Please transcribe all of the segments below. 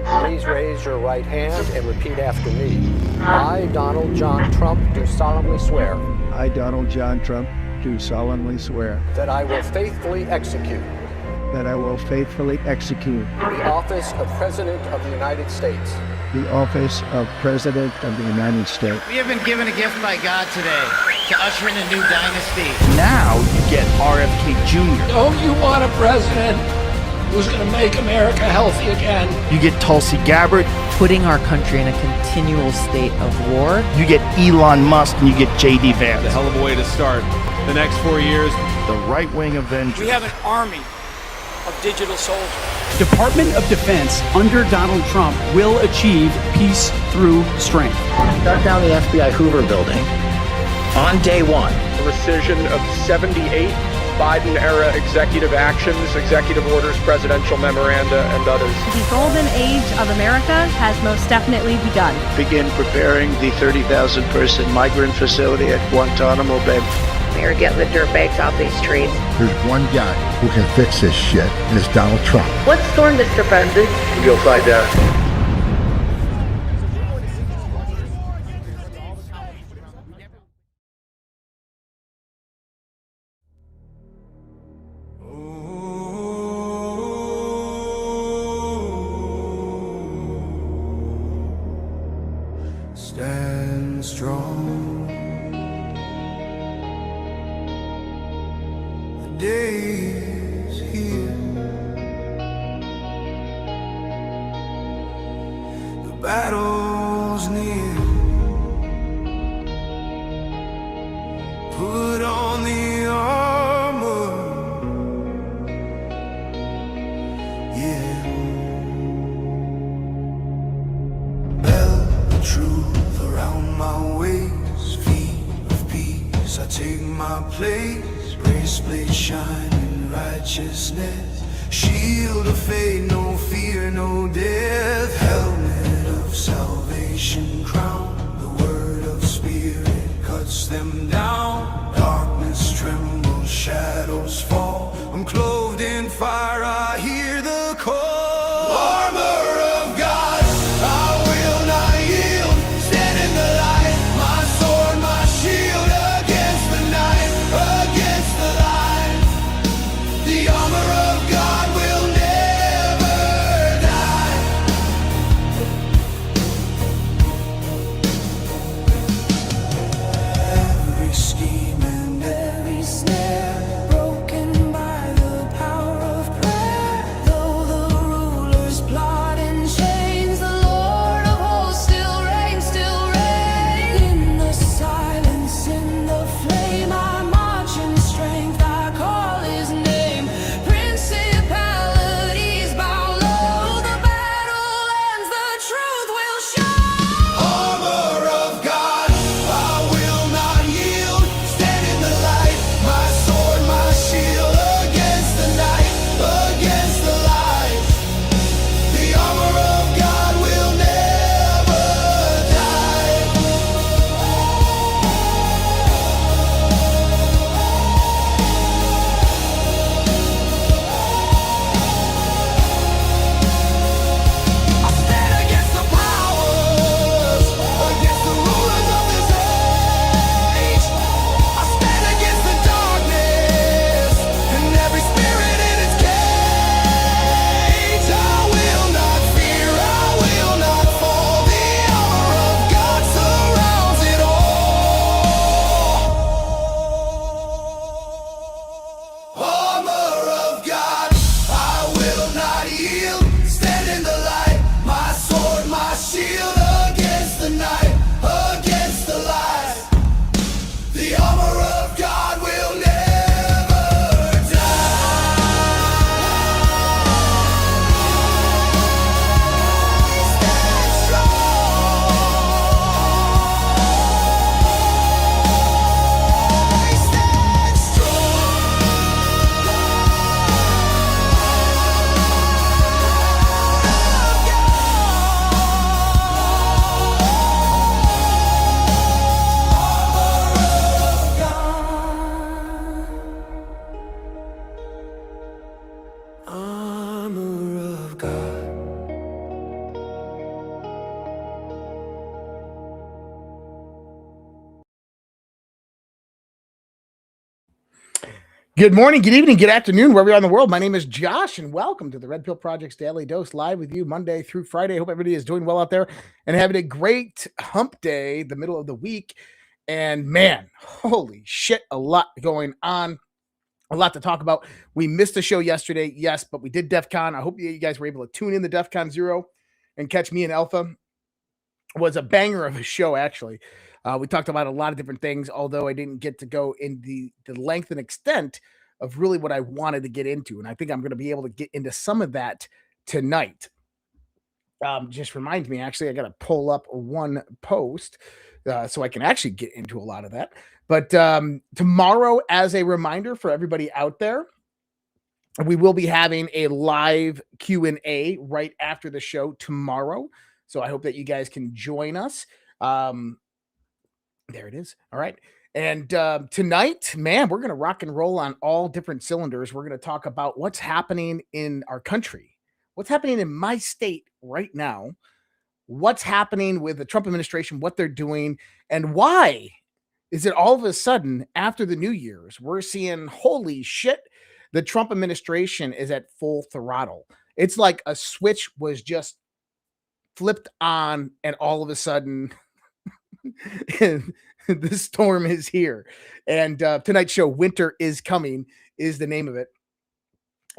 Please raise your right hand and repeat after me. I, Donald John Trump, do solemnly swear I, Donald John Trump, do solemnly swear that I will faithfully execute that I will faithfully execute the office of President of the United States the office of President of the United States. We have been given a gift by God today to usher in a new dynasty. Now you get RFK Jr. Don't you want a president who's going to make America healthy again? You get Tulsi Gabbard. Putting our country in a continual state of war. You get Elon Musk and you get J.D. Vance. A hell of a way to start the next 4 years. The right-wing Avengers. We have an army of digital soldiers. Department of Defense under Donald Trump will achieve peace through strength. Shut down the FBI Hoover building on day one. The rescission of 78 Biden-era executive actions, executive orders, presidential memoranda, and others. The golden age of America has most definitely begun. Begin preparing the 30,000-person migrant facility at Guantanamo Bay. They're getting the dirtbags off these streets. There's one guy who can fix this shit, and it's Donald Trump. What's storm, Mr. President? You'll find out. Stand strong. The day is here. The battle's near. Put on the armor. Yeah. Belt the truth around my waist. Feet of peace, I take my place. Bracelet shining righteousness. Shield of faith, no fear, no death. Helmet of salvation, crown. The word of spirit cuts them down. Darkness trembles, shadows fall. I'm clothed in fire, I hear the call. Armor of God, I will not yield. Stand in the light, my sword, my shield. Against the night, against the light. The armor of God will never die. Every scheme and every snare broken by the power of prayer. The Good morning, good evening, good afternoon, wherever you're in the world. My name is Josh, and welcome to the Red Pill Project's Daily Dose, live with you Monday through Friday. Hope everybody is doing well out there and having a great hump day, the middle of the week. And man, holy shit, a lot going on, a lot to talk about. We missed the show yesterday, yes, but we did DEF CON. I hope you guys were able to tune in to DEF CON 0 and catch me and Alpha. It was a banger of a show, actually. We talked about a lot of different things, although I didn't get to go in the length and extent of really what I wanted to get into. And I think I'm going to be able to get into some of that tonight. Just reminds me, actually, I got to pull up one post so I can actually get into a lot of that. But tomorrow, as a reminder for everybody out there, we will be having a live Q&A right after the show tomorrow. So I hope that you guys can join us. There it is. All right. And tonight, man, we're going to rock and roll on all different cylinders. We're going to talk about what's happening in our country, what's happening in my state right now, what's happening with the Trump administration, what they're doing, and why is it all of a sudden after the New Year's, we're seeing, holy shit, the Trump administration is at full throttle. It's like a switch was just flipped on and all of a sudden the storm is here. And tonight's show, Winter is Coming, is the name of it.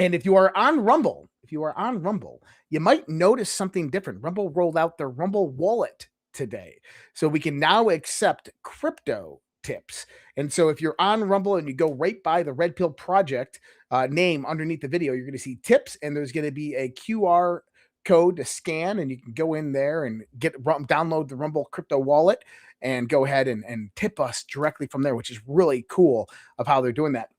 And if you are on Rumble, you might notice something different. Rumble rolled out their Rumble wallet today. So we can now accept crypto tips. And so if you're on Rumble and you go right by the Red Pill Project name underneath the video, you're going to see tips, and there's going to be a QR code to scan, and you can go in there and download the Rumble crypto wallet and go ahead and tip us directly from there, which is really cool of how they're doing that.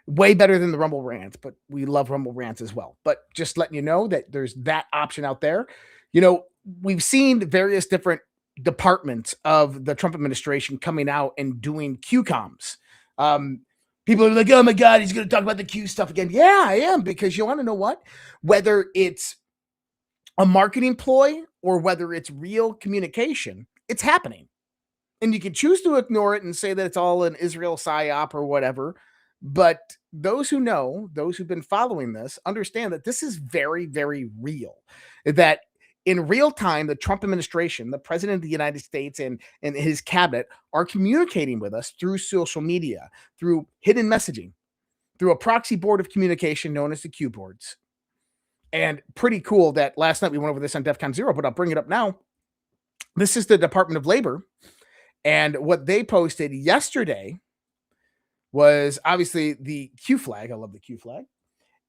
Way better than the Rumble rants, but we love Rumble rants as well. But just letting you know that there's that option out there. You know, we've seen various different departments of the Trump administration coming out and doing QComs. People are like, oh my God, he's going to talk about the Q stuff again. Yeah, I am, because you want to know what? Whether it's a marketing ploy or whether it's real communication, it's happening. And you can choose to ignore it and say that it's all an Israel psyop or whatever. But those who know, those who've been following this, understand that this is very, very real. That in real time, the Trump administration, the president of the United States and his cabinet are communicating with us through social media, through hidden messaging, through a proxy board of communication known as the Q boards. And pretty cool that last night we went over this on DEF CON 0, but I'll bring it up now. This is the Department of Labor. And what they posted yesterday was obviously the Q flag. I love the Q flag.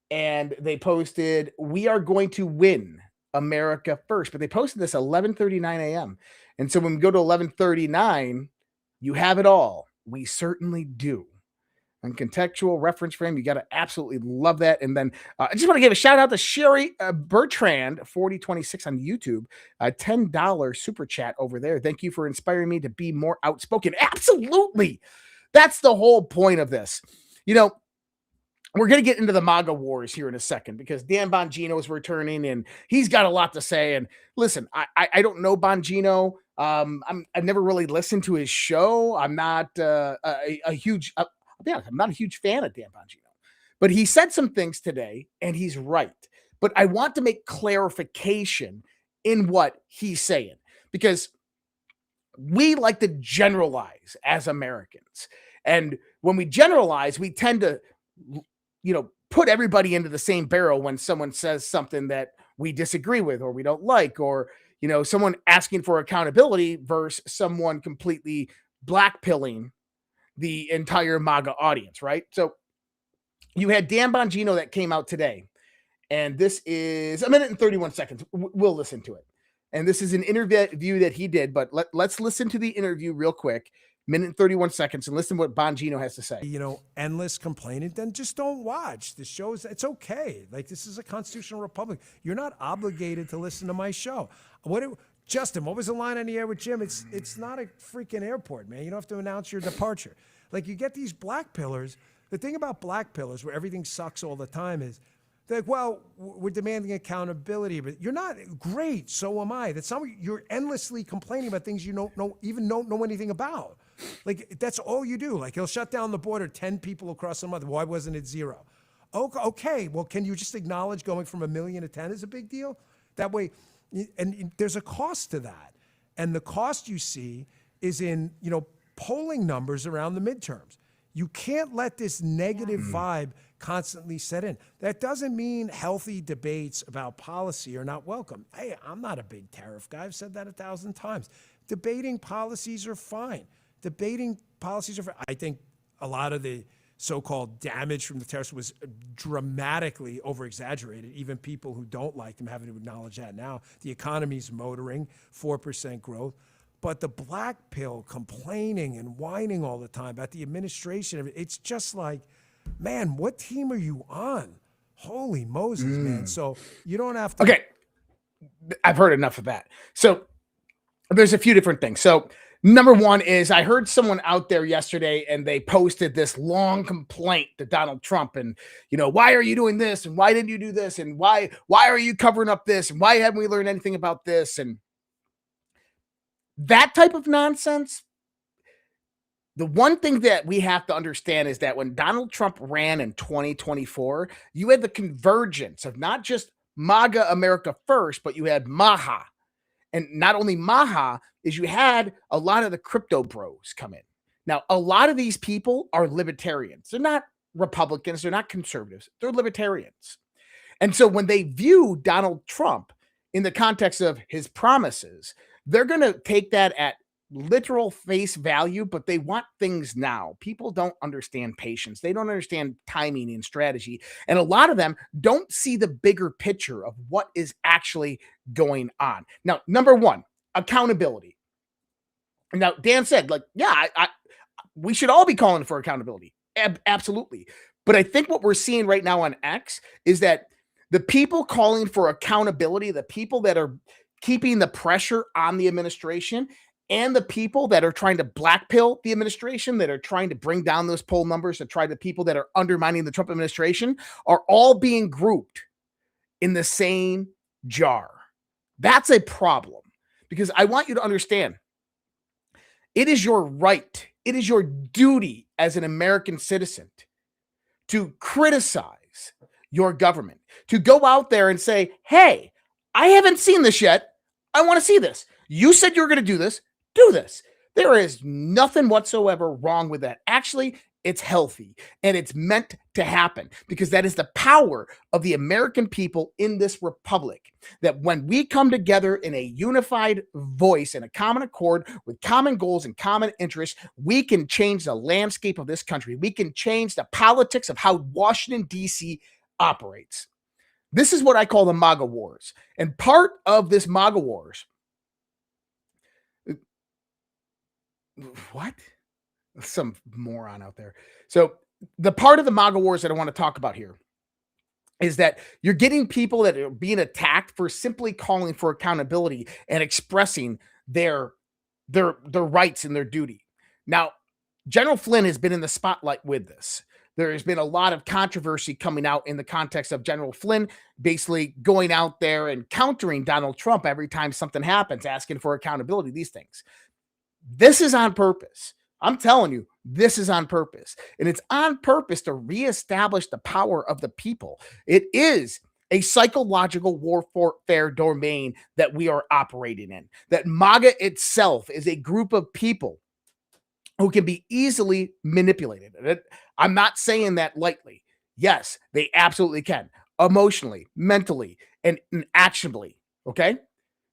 And they posted, "We are going to win America first." But they posted this 11:39 a.m. And so when we go to 11:39, you have it all. We certainly do. And contextual reference frame, you got to absolutely love that. And then I just want to give a shout out to Sherry Bertrand, 4026 on YouTube, a $10 super chat over there. Thank you for inspiring me to be more outspoken. Absolutely. That's the whole point of this. You know, we're going to get into the MAGA wars here in a second because Dan Bongino is returning and he's got a lot to say. And listen, I don't know Bongino. I've never really listened to his show. I'm not a huge I'm not a huge fan of Dan Bongino, but he said some things today and he's right. But I want to make clarification in what he's saying because we like to generalize as Americans. And when we generalize, we tend to, put everybody into the same barrel when someone says something that we disagree with or we don't like, or, someone asking for accountability versus someone completely blackpilling the entire MAGA audience, right? So you had Dan Bongino that came out today, and this is 1 minute and 31 seconds. We'll listen to it. And this is an interview that he did, but let's listen to the interview real quick, 1 minute and 31 seconds, and listen to what Bongino has to say. Endless complaining, then just don't watch the shows. It's okay. Like, this is a constitutional republic. You're not obligated to listen to my show. Justin, what was the line on the air with Jim? It's not a freaking airport, man. You don't have to announce your departure. Like, you get these black pillars. The thing about black pillars, where everything sucks all the time, is they're like, well, we're demanding accountability, but you're not great. So am I. You're endlessly complaining about things you don't know anything about. Like, that's all you do. Like, he'll shut down the border, 10 people across a month. Why wasn't it 0? Okay, well, can you just acknowledge going from 1 million to 10 is a big deal? That way, and there's a cost to that. And the cost you see is in, polling numbers around the midterms. You can't let this negative vibe constantly set in. That doesn't mean healthy debates about policy are not welcome. Hey, I'm not a big tariff guy. I've said that 1,000 times. Debating policies are fine. I think a lot of the so-called damage from the tariffs was dramatically over-exaggerated. Even people who don't like them having to acknowledge that now. The economy's motoring, 4% growth. But the black pill complaining and whining all the time about the administration, it's just like, man, what team are you on? Holy Moses, man. So you don't have to. Okay. I've heard enough of that. So there's a few different things. So number one is I heard someone out there yesterday and they posted this long complaint to Donald Trump and, why are you doing this? And why didn't you do this? And why are you covering up this? And why haven't we learned anything about this? And that type of nonsense. The one thing that we have to understand is that when Donald Trump ran in 2024, you had the convergence of not just MAGA America first, but you had MAHA. And not only MAHA, is you had a lot of the crypto bros come in. Now, a lot of these people are libertarians. They're not Republicans. They're not conservatives. They're libertarians. And so when they view Donald Trump in the context of his promises, they're going to take that at literal face value, but they want things now. People don't understand patience. They don't understand timing and strategy. And a lot of them don't see the bigger picture of what is actually going on. Now, number one, accountability. Now, Dan said, we should all be calling for accountability. Absolutely. But I think what we're seeing right now on X is that the people calling for accountability, the people that are keeping the pressure on the administration, and the people that are trying to blackpill the administration, that are trying to bring down those poll numbers, to try the people that are undermining the Trump administration, are all being grouped in the same jar. That's a problem, because I want you to understand, it is your right, it is your duty as an American citizen to criticize your government, to go out there and say, hey, I haven't seen this yet. I want to see this. You said you were going to do this. Do this. There is nothing whatsoever wrong with that. Actually, it's healthy and it's meant to happen, because that is the power of the American people in this republic. That when we come together in a unified voice and a common accord with common goals and common interests, we can change the landscape of this country. We can change the politics of how Washington, D.C. operates. This is what I call the MAGA wars. And part of this MAGA wars, what? Some moron out there. So the part of the MAGA wars that I want to talk about here is that you're getting people that are being attacked for simply calling for accountability and expressing their rights and their duty. Now, General Flynn has been in the spotlight with this. There has been a lot of controversy coming out in the context of General Flynn basically going out there and countering Donald Trump every time something happens, asking for accountability, these things. This is on purpose. I'm telling you, this is on purpose. And it's on purpose to reestablish the power of the people. It is a psychological warfare domain that we are operating in. That MAGA itself is a group of people who can be easily manipulated. I'm not saying that lightly. Yes, they absolutely can. Emotionally, mentally, and actionably. Okay?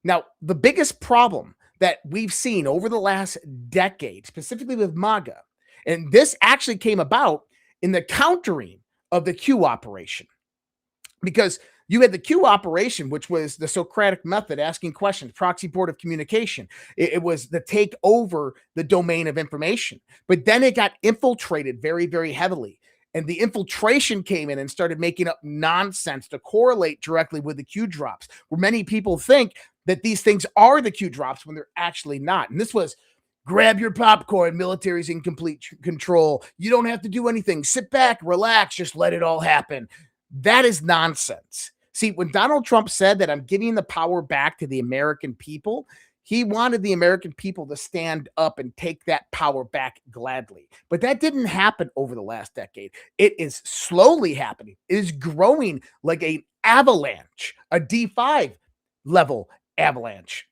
Now, the biggest problem that we've seen over the last decade, specifically with MAGA, and this actually came about in the countering of the Q operation. Because you had the Q operation, which was the Socratic method, asking questions, proxy board of communication. It was the take over the domain of information. But then it got infiltrated very, very heavily. And the infiltration came in and started making up nonsense to correlate directly with the Q drops, where many people think that these things are the Q drops when they're actually not. And this was grab your popcorn, military's in complete control. You don't have to do anything. Sit back, relax, just let it all happen. That is nonsense. See, when Donald Trump said that I'm giving the power back to the American people, He wanted the American people to stand up and take that power back gladly. But that didn't happen over the last decade. It is slowly happening. It is growing like an avalanche, a D5 level avalanche.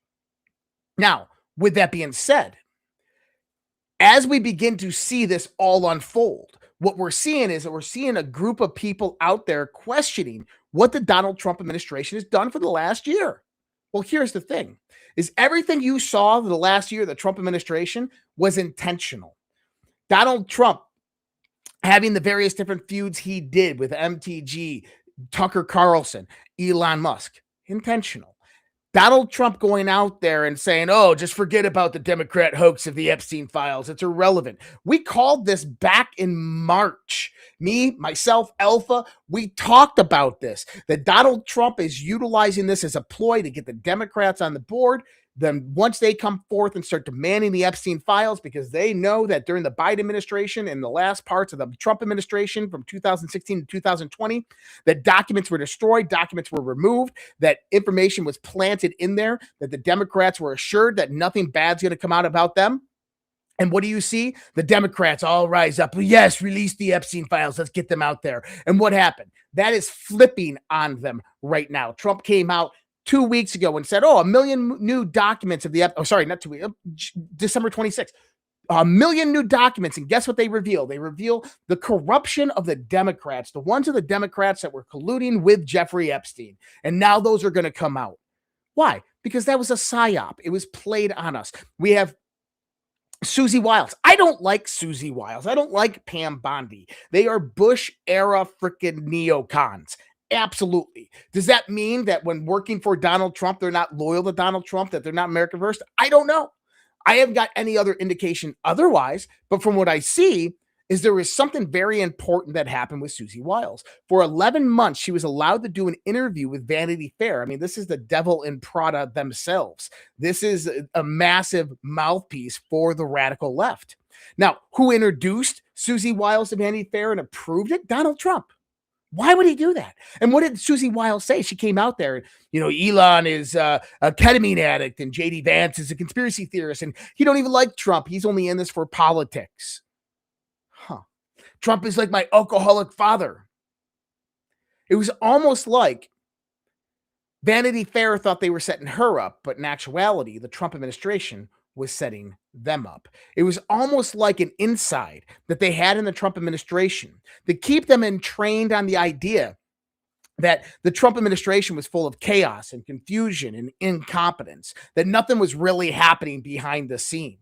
Now, with that being said, as we begin to see this all unfold, what we're seeing is that we're seeing a group of people out there questioning what the Donald Trump administration has done for the last year. Well, here's the thing, is everything you saw the last year, the Trump administration, was intentional. Donald Trump having the various different feuds he did with MTG, Tucker Carlson, Elon Musk, intentional. Donald Trump going out there and saying, oh, just forget about the Democrat hoax of the Epstein files. It's irrelevant. We called this back in March. Me, myself, Alpha, we talked about this, that Donald Trump is utilizing this as a ploy to get the Democrats on the board. Then once they come forth and start demanding the Epstein files, because they know that during the Biden administration and the last parts of the Trump administration from 2016 to 2020, that documents were destroyed, documents were removed, that information was planted in there, that the Democrats were assured that nothing bad's going to come out about them. And what do you see? The Democrats all rise up. Yes, release the Epstein files. Let's get them out there. And what happened? That is flipping on them right now. Trump came out 2 weeks ago and said, 1 million new documents of the, December 26th, 1 million new documents. And guess what they reveal? They reveal the corruption of the Democrats, the ones of the Democrats that were colluding with Jeffrey Epstein. And now those are going to come out. Why? Because that was a psyop. It was played on us. We have Susie Wiles. I don't like Susie Wiles. I don't like Pam Bondi. They are Bush era freaking neocons. Absolutely. Does that mean that when working for Donald Trump, they're not loyal to Donald Trump, that they're not American first? I don't know. I haven't got any other indication otherwise, but from what I see is there is something very important that happened with Susie Wiles. For 11 months, she was allowed to do an interview with Vanity Fair. I mean, this is the devil in Prada themselves. This is a massive mouthpiece for the radical left. Now, who introduced Susie Wiles to Vanity Fair and approved it? Donald Trump. Why would he do that? And what did Susie Wiles say? She came out there, Elon is a ketamine addict and JD Vance is a conspiracy theorist and he don't even like Trump. He's only in this for politics. Trump is like my alcoholic father. It was almost like Vanity Fair thought they were setting her up, but in actuality, the Trump administration was setting them up. It was almost like an inside that they had in the Trump administration to keep them entrained on the idea that the Trump administration was full of chaos and confusion and incompetence, that nothing was really happening behind the scenes.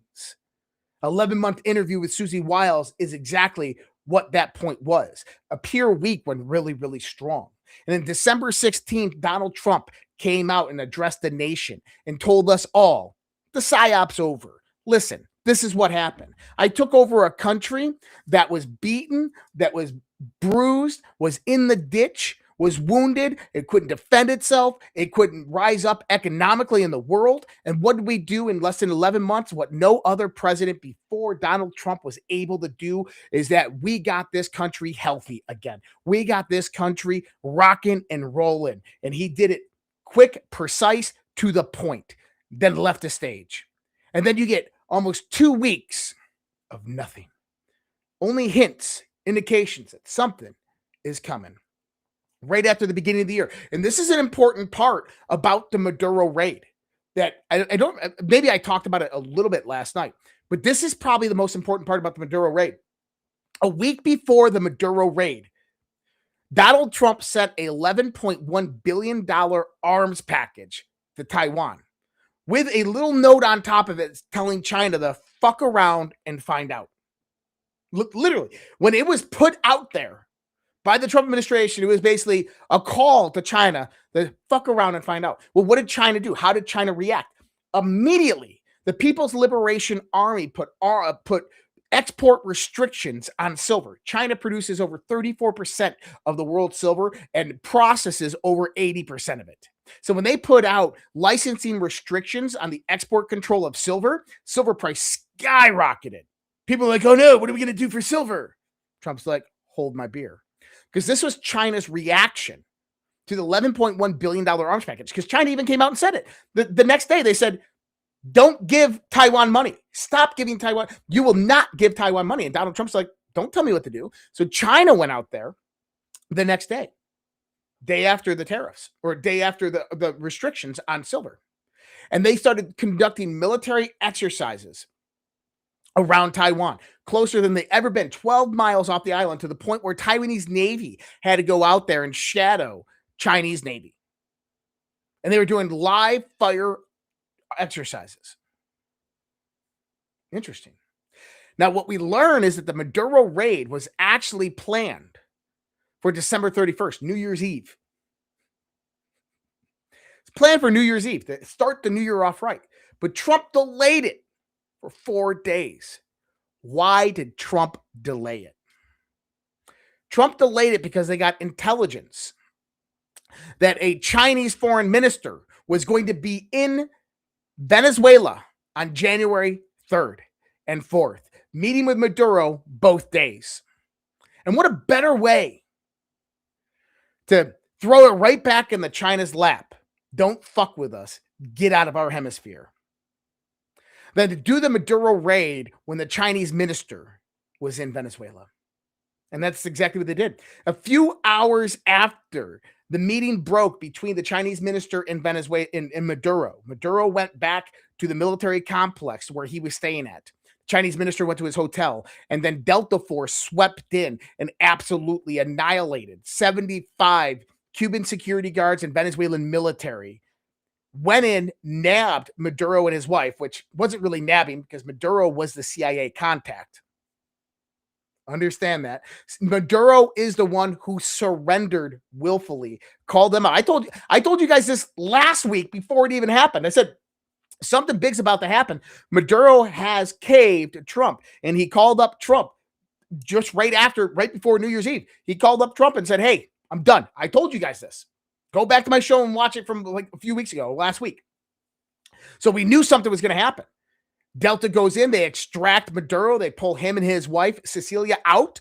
11-month interview with Susie Wiles is exactly what that point was. A pure week when really, really strong. And then December 16th, Donald Trump came out and addressed the nation and told us all, the psyop's over. Listen, this is what happened. I took over a country that was beaten, that was bruised, was in the ditch, was wounded. It couldn't defend itself. It couldn't rise up economically in the world. And what did we do in less than 11 months? What no other president before Donald Trump was able to do is that we got this country healthy again. We got this country rocking and rolling. And he did it quick, precise, to the point. Then left the stage. And then you get almost 2 weeks of nothing. Only hints, indications that something is coming right after the beginning of the year. And this is an important part about the Maduro raid that maybe I talked about it a little bit last night, but this is probably the most important part about the Maduro raid. A week before the Maduro raid, Donald Trump sent a $11.1 billion arms package to Taiwan, with a little note on top of it telling China to fuck around and find out. Literally, when it was put out there by the Trump administration, it was basically a call to China to fuck around and find out. Well, what did China do? How did China react? Immediately, the People's Liberation Army put export restrictions on silver. China produces over 34% of the world's silver and processes over 80% of it. So when they put out licensing restrictions on the export control of silver, silver price skyrocketed. People are like, oh no, what are we going to do for silver? Trump's like, hold my beer. Because this was China's reaction to the $11.1 billion arms package. Because China even came out and said it. The next day they said, Don't give Taiwan money. Stop giving Taiwan. You will not give Taiwan money. And Donald Trump's like, don't tell me what to do. So China went out there the next day after the tariffs, or day after the restrictions on silver. And they started conducting military exercises around Taiwan, closer than they ever been, 12 miles off the island, to the point where Taiwanese Navy had to go out there and shadow Chinese Navy. And they were doing live fire exercises. Interesting. Now, what we learn is that the Maduro raid was actually planned for December 31st, New Year's Eve. It's planned for New Year's Eve to start the new year off right. But Trump delayed it for 4 days. Why did Trump delay it? Trump delayed it because they got intelligence that a Chinese foreign minister was going to be in Venezuela on January 3rd and 4th, meeting with Maduro both days. And what a better way to throw it right back in the China's lap. Don't fuck with us. Get out of our hemisphere. Than to do the Maduro raid when the Chinese minister was in Venezuela. And that's exactly what they did. A few hours after the meeting broke between the Chinese minister in Venezuela and Maduro, Maduro went back to the military complex where he was staying at. Chinese minister went to his hotel, and then Delta Force swept in and absolutely annihilated 75 Cuban security guards and Venezuelan military. Went in, nabbed Maduro and his wife, which wasn't really nabbing because Maduro was the CIA contact. Understand that. Maduro is the one who surrendered willfully, called them out. I told you guys this last week before it even happened. I said, something big's about to happen. Maduro has caved to Trump, and he called up Trump just right before New Year's Eve. He called up Trump and said, hey, I'm done. I told you guys this. Go back to my show and watch it from like a few weeks ago, last week. So we knew something was going to happen. Delta goes in, they extract Maduro, they pull him and his wife, Cecilia, out.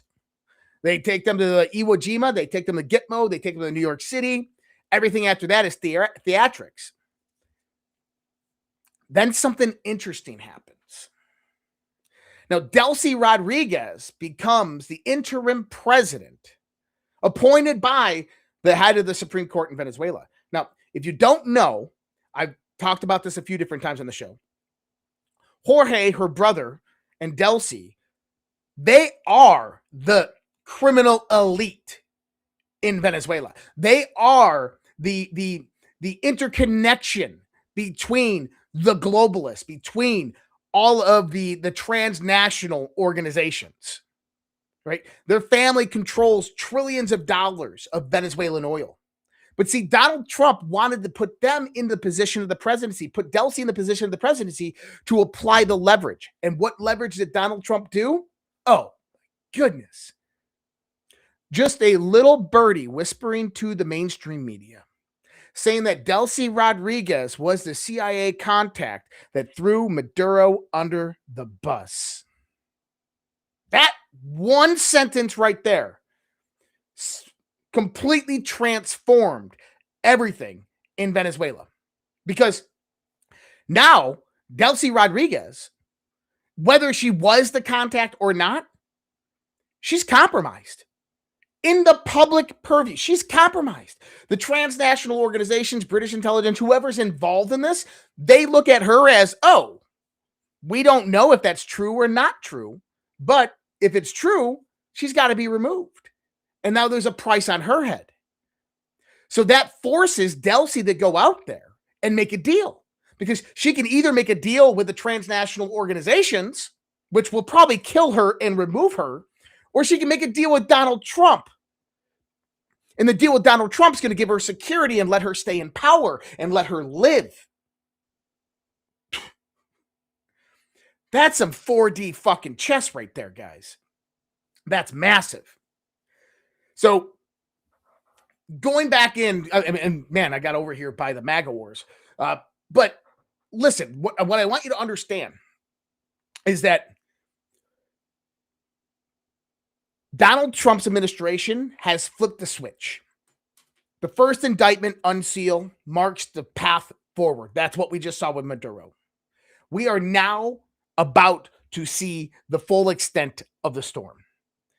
They take them to the Iwo Jima, they take them to Gitmo, they take them to New York City. Everything after that is theatrics. Then something interesting happens. Now, Delcy Rodriguez becomes the interim president appointed by the head of the Supreme Court in Venezuela. Now, if you don't know, I've talked about this a few different times on the show. Jorge, her brother, and Delcy, they are the criminal elite in Venezuela. They are the interconnection between the globalists, between all of the transnational organizations, right? Their family controls trillions of dollars of Venezuelan oil. But see, Donald Trump wanted to put them in the position of the presidency, put Delcy in the position of the presidency to apply the leverage. And what leverage did Donald Trump do? Oh, goodness. Just a little birdie whispering to the mainstream media, saying that Delcy Rodriguez was the CIA contact that threw Maduro under the bus. That one sentence right there completely transformed everything in Venezuela. Because now Delcy Rodriguez, whether she was the contact or not, she's compromised. In the public purview, she's compromised. The transnational organizations, British intelligence, whoever's involved in this, they look at her as, oh, we don't know if that's true or not true, but if it's true, she's got to be removed. And now there's a price on her head. So that forces Delcy to go out there and make a deal, because she can either make a deal with the transnational organizations, which will probably kill her and remove her, or she can make a deal with Donald Trump. And the deal with Donald Trump's going to give her security and let her stay in power and let her live. That's some 4D fucking chess right there, guys. That's massive. So going back in, and man, I got over here by the MAGA wars. But listen, what I want you to understand is that Donald Trump's administration has flipped the switch. The first indictment unseal marks the path forward. That's what we just saw with Maduro. We are now about to see the full extent of the storm.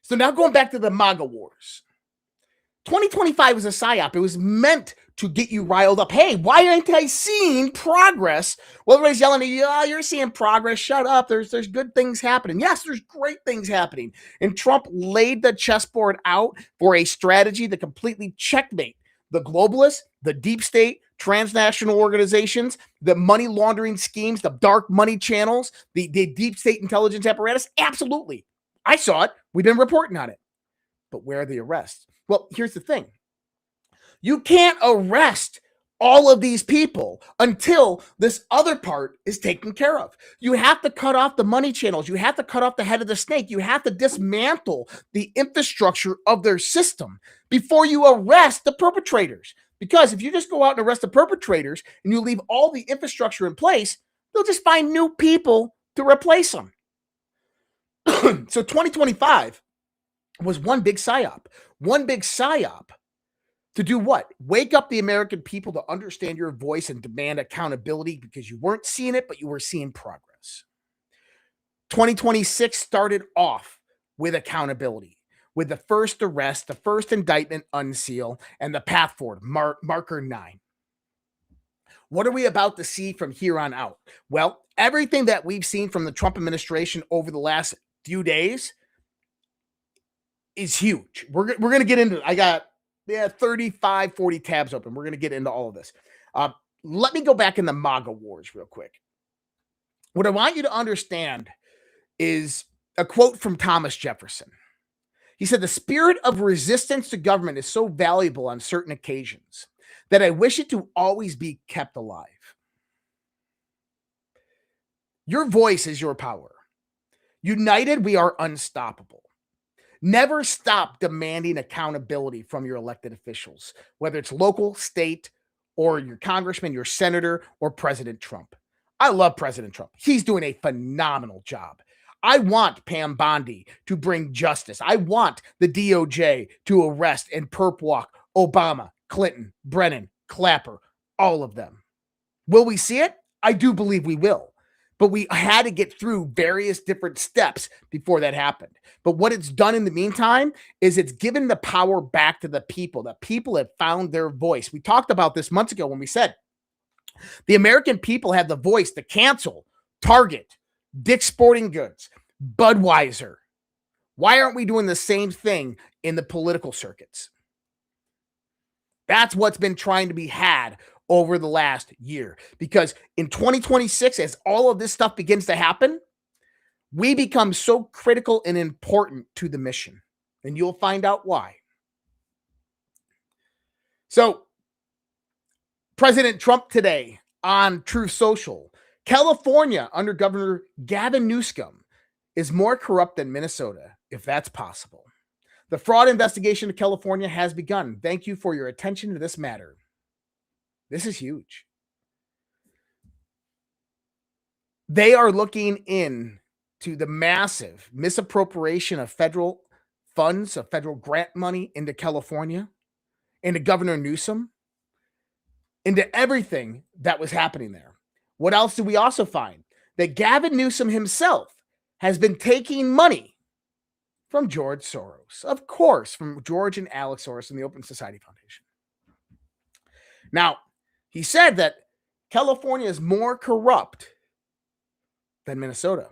So now going back to the MAGA wars. 2025 was a psyop. It was meant to get you riled up. Hey, why aren't I seeing progress? Well, everybody's yelling at you, oh, you're seeing progress. Shut up. There's good things happening. Yes, there's great things happening. And Trump laid the chessboard out for a strategy to completely checkmate the globalists, the deep state, transnational organizations, the money laundering schemes, the dark money channels, the deep state intelligence apparatus. Absolutely. I saw it. We've been reporting on it. But where are the arrests? Well, here's the thing. You can't arrest all of these people until this other part is taken care of. You have to cut off the money channels. You have to cut off the head of the snake. You have to dismantle the infrastructure of their system before you arrest the perpetrators. Because if you just go out and arrest the perpetrators and you leave all the infrastructure in place, they'll just find new people to replace them. So 2025 was one big psyop. One big psyop to do what? Wake up the American people to understand your voice and demand accountability because you weren't seeing it, but you were seeing progress. 2026 started off with accountability, with the first arrest, the first indictment unseal, and the path forward, marker 9. What are we about to see from here on out? Well, everything that we've seen from the Trump administration over the last few days is huge. We're going to get into it. I got 35, 40 tabs open. We're going to get into all of this. Let me go back in the MAGA wars real quick. What I want you to understand is a quote from Thomas Jefferson. He said, "The spirit of resistance to government is so valuable on certain occasions that I wish it to always be kept alive." Your voice is your power. United, we are unstoppable. Never stop demanding accountability from your elected officials, whether it's local, state, or your congressman, your senator, or President Trump. I love President Trump. He's doing a phenomenal job. I want Pam Bondi to bring justice. I want the DOJ to arrest and perp walk Obama, Clinton, Brennan, Clapper, all of them. Will we see it? I do believe we will. But we had to get through various different steps before that happened. But what it's done in the meantime is it's given the power back to the people. The people have found their voice. We talked about this months ago when we said the American people have the voice to cancel Target, Dick's Sporting Goods, Budweiser. Why aren't we doing the same thing in the political circuits? That's what's been trying to be had over the last year. Because in 2026, as all of this stuff begins to happen, we become so critical and important to the mission. And you'll find out why. So, President Trump today on Truth Social, California under Governor Gavin Newsom is more corrupt than Minnesota, if that's possible. The fraud investigation of California has begun. Thank you for your attention to this matter. This is huge. They are looking into the massive misappropriation of federal funds, of federal grant money into California, into Governor Newsom, into everything that was happening there. What else do we also find? That Gavin Newsom himself has been taking money from George Soros. Of course, from George and Alex Soros and the Open Society Foundation. Now, he said that California is more corrupt than Minnesota.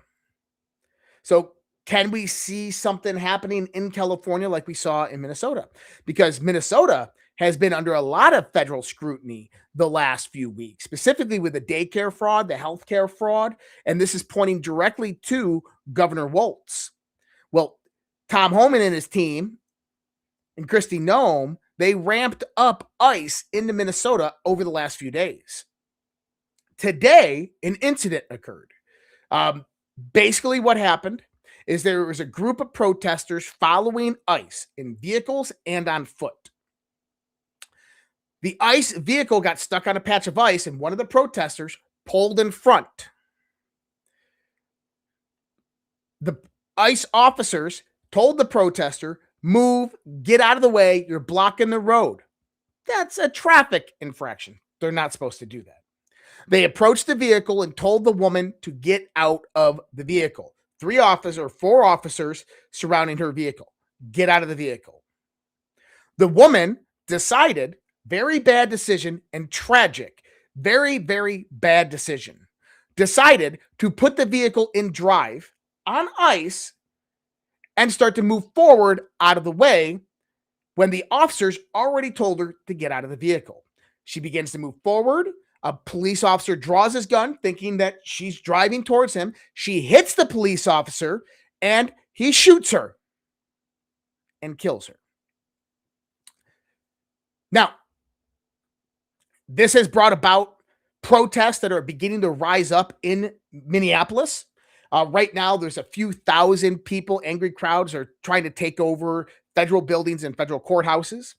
So can we see something happening in California like we saw in Minnesota? Because Minnesota has been under a lot of federal scrutiny the last few weeks, specifically with the daycare fraud, the healthcare fraud, and this is pointing directly to Governor Walz. Well, Tom Homan and his team and Kristi Noem, they ramped up ICE into Minnesota over the last few days. Today, an incident occurred. Basically, what happened is there was a group of protesters following ICE in vehicles and on foot. The ICE vehicle got stuck on a patch of ice, and one of the protesters pulled in front. The ICE officers told the protester, "Move, get out of the way, you're blocking the road." That's a traffic infraction. They're not supposed to do that. They approached the vehicle and told the woman to get out of the vehicle. 4 officers surrounding her vehicle. Get out of the vehicle. The woman decided, very bad decision and tragic, very, very bad decision, decided to put the vehicle in drive on ice and start to move forward out of the way when the officers already told her to get out of the vehicle. She begins to move forward. A police officer draws his gun, thinking that she's driving towards him. She hits the police officer, and he shoots her and kills her. Now, this has brought about protests that are beginning to rise up in Minneapolis. Right now, there's a few thousand people, angry crowds are trying to take over federal buildings and federal courthouses.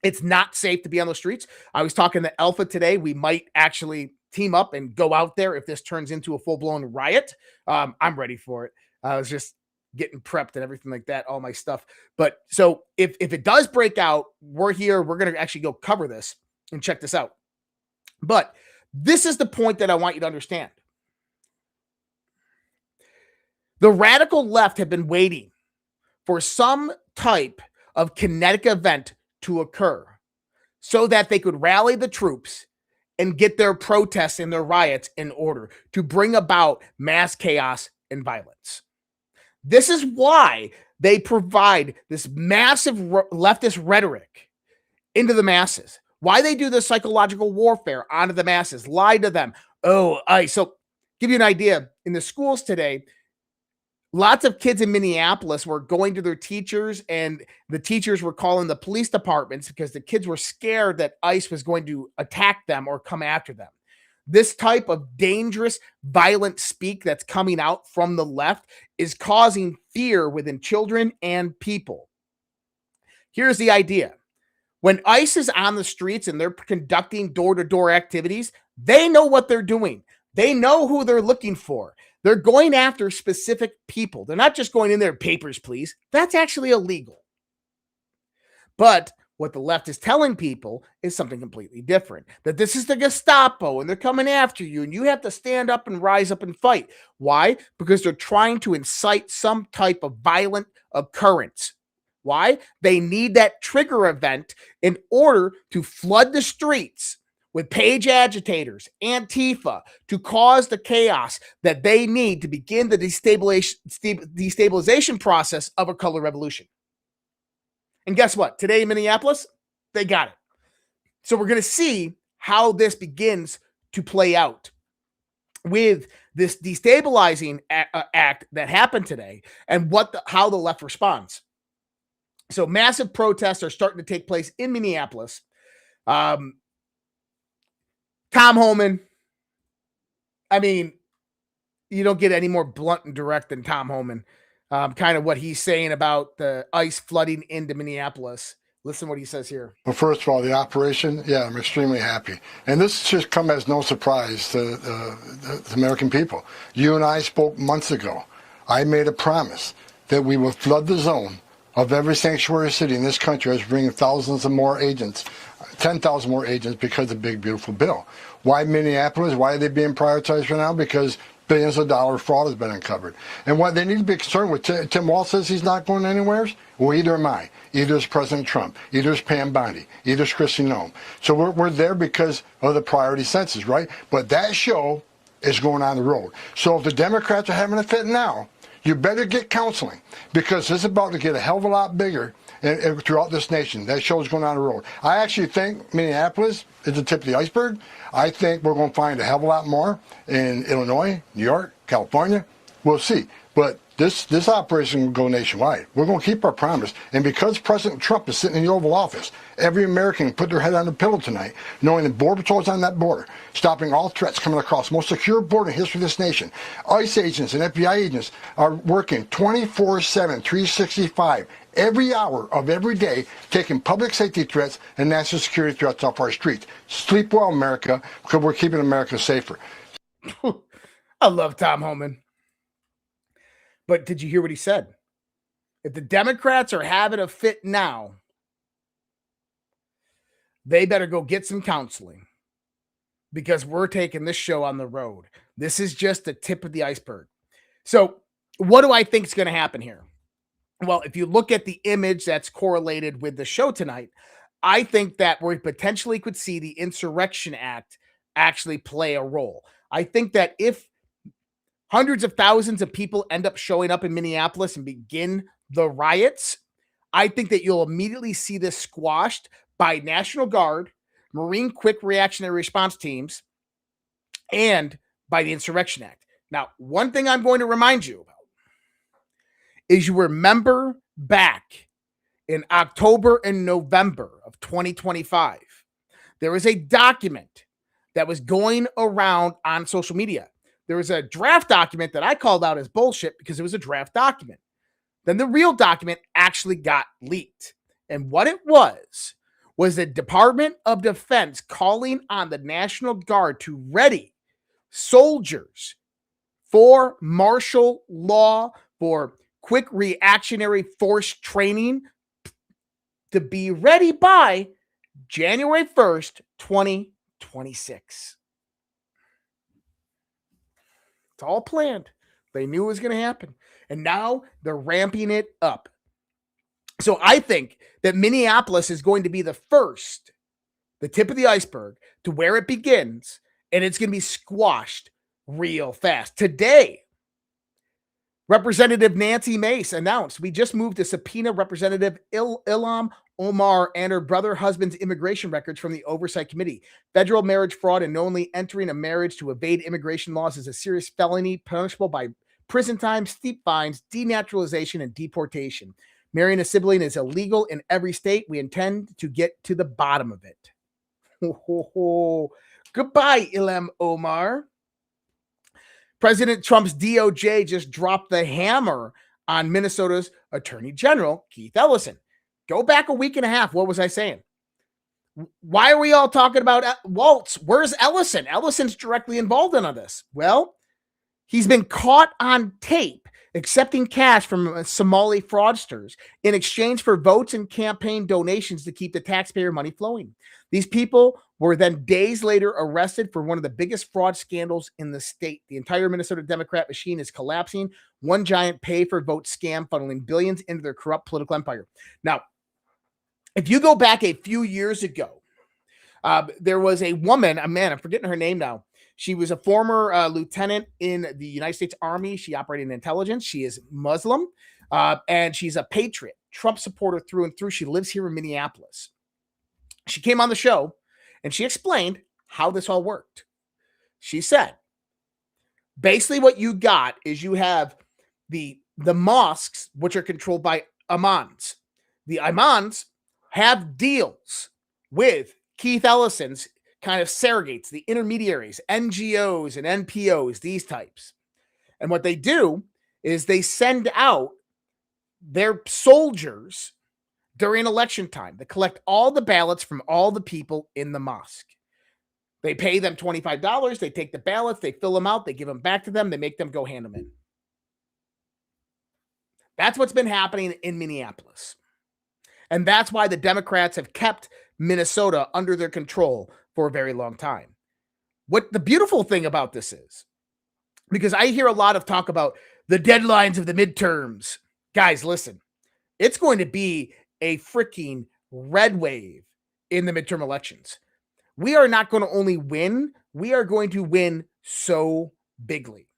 It's not safe to be on the streets. I was talking to Alpha today. We might actually team up and go out there if this turns into a full-blown riot. I'm ready for it. I was just getting prepped and everything like that, all my stuff. But so if it does break out, we're here. We're going to actually go cover this and check this out. But this is the point that I want you to understand. The radical left have been waiting for some type of kinetic event to occur so that they could rally the troops and get their protests and their riots in order to bring about mass chaos and violence. This is why they provide this massive leftist rhetoric into the masses. Why they do this psychological warfare onto the masses, lie to them. So give you an idea, in the schools today, lots of kids in Minneapolis were going to their teachers, and the teachers were calling the police departments because the kids were scared that ICE was going to attack them or come after them. This type of dangerous, violent speak that's coming out from the left is causing fear within children and people. Here's the idea. When ICE is on the streets and they're conducting door-to-door activities, they know what they're doing. They know who they're looking for. They're going after specific people. They're not just going in there, papers, please. That's actually illegal. But what the left is telling people is something completely different. That this is the Gestapo and they're coming after you and you have to stand up and rise up and fight. Why? Because they're trying to incite some type of violent occurrence. Why? They need that trigger event in order to flood the streets with page agitators, Antifa, to cause the chaos that they need to begin the destabilization process of a color revolution. And guess what? Today in Minneapolis, they got it. So we're going to see how this begins to play out with this destabilizing act that happened today and how the left responds. So massive protests are starting to take place in Minneapolis. Tom Homan, I mean, you don't get any more blunt and direct than Tom Homan. Kind of what he's saying about the ICE flooding into Minneapolis. Listen what he says here. Well, first of all, the operation, I'm extremely happy. And this should come as no surprise to the American people. You and I spoke months ago. I made a promise that we will flood the zone of every sanctuary city in this country as bringing thousands of more agents, 10,000 more agents because of the big, beautiful bill. Why Minneapolis? Why are they being prioritized right now? Because billions of dollars fraud has been uncovered. And what they need to be concerned with, Tim Walz says he's not going anywhere. Well, either am I. Either is President Trump. Either is Pam Bondi. Either is Kristi Noem. So we're there because of the priority census, right? But that show is going on the road. So if the Democrats are having a fit now, you better get counseling, because this is about to get a hell of a lot bigger throughout this nation. That show is going on the road. I actually think Minneapolis is the tip of the iceberg. I think we're going to find a hell of a lot more in Illinois, New York, California. We'll see. But this operation will go nationwide. We're going to keep our promise. And because President Trump is sitting in the Oval Office, every American can put their head on the pillow tonight, knowing the Border Patrol is on that border, stopping all threats coming across. Most secure border in history of this nation. ICE agents and FBI agents are working 24/7, 365, every hour of every day, taking public safety threats and national security threats off our streets. Sleep well, America, because we're keeping America safer. I love Tom Homan. But did you hear what he said? If the Democrats are having a fit now, they better go get some counseling, because we're taking this show on the road. This is just the tip of the iceberg. So what do I think is going to happen here? Well, if you look at the image that's correlated with the show tonight, I think that we potentially could see the Insurrection Act actually play a role. I think that if hundreds of thousands of people end up showing up in Minneapolis and begin the riots, I think that you'll immediately see this squashed by National Guard, Marine Quick Reactionary Response Teams, and by the Insurrection Act. Now, one thing I'm going to remind you about is you remember back in October and November of 2025, there was a document that was going around on social media. There was a draft document that I called out as bullshit because it was a draft document. Then the real document actually got leaked. And what it was the Department of Defense calling on the National Guard to ready soldiers for martial law, for quick reactionary force training to be ready by January 1st, 2026. It's all planned. They knew it was going to happen. And now they're ramping it up. So I think that Minneapolis is going to be the first, the tip of the iceberg to where it begins, and it's going to be squashed real fast. Today, Representative Nancy Mace announced we just moved to subpoena Representative Ilham Omar and her brother husband's immigration records from the Oversight Committee. Federal marriage fraud and knowingly entering a marriage to evade immigration laws is a serious felony punishable by prison time, steep fines, denaturalization, and deportation. Marrying a sibling is illegal in every state. We intend to get to the bottom of it. Goodbye, Ilham Omar. President Trump's DOJ just dropped the hammer on Minnesota's Attorney General, Keith Ellison. Go back a week and a half. What was I saying? Why are we all talking about Waltz? Where's Ellison? Ellison's directly involved in all this. Well, he's been caught on tape accepting cash from Somali fraudsters in exchange for votes and campaign donations to keep the taxpayer money flowing. These people were then days later arrested for one of the biggest fraud scandals in the state. The entire Minnesota Democrat machine is collapsing. One giant pay-for-vote scam funneling billions into their corrupt political empire. Now, if you go back a few years ago, there was a woman, I'm forgetting her name now. She was a former lieutenant in the United States Army. She operated in intelligence. She is Muslim, and she's a patriot, Trump supporter through and through. She lives here in Minneapolis. She came on the show, and she explained how this all worked. She said, basically what you got is you have the mosques, which are controlled by imams. The imams have deals with Keith Ellison's kind of surrogates, the intermediaries, NGOs and NPOs, these types. And what they do is they send out their soldiers during election time to collect all the ballots from all the people in the mosque. They pay them $25. They take the ballots, they fill them out, they give them back to them, they make them go hand them in. That's what's been happening in Minneapolis. And that's why the Democrats have kept Minnesota under their control for a very long time. What the beautiful thing about this is, because I hear a lot of talk about the deadlines of the midterms. Guys, listen, it's going to be a freaking red wave in the midterm elections. We are not going to only win, we are going to win so bigly.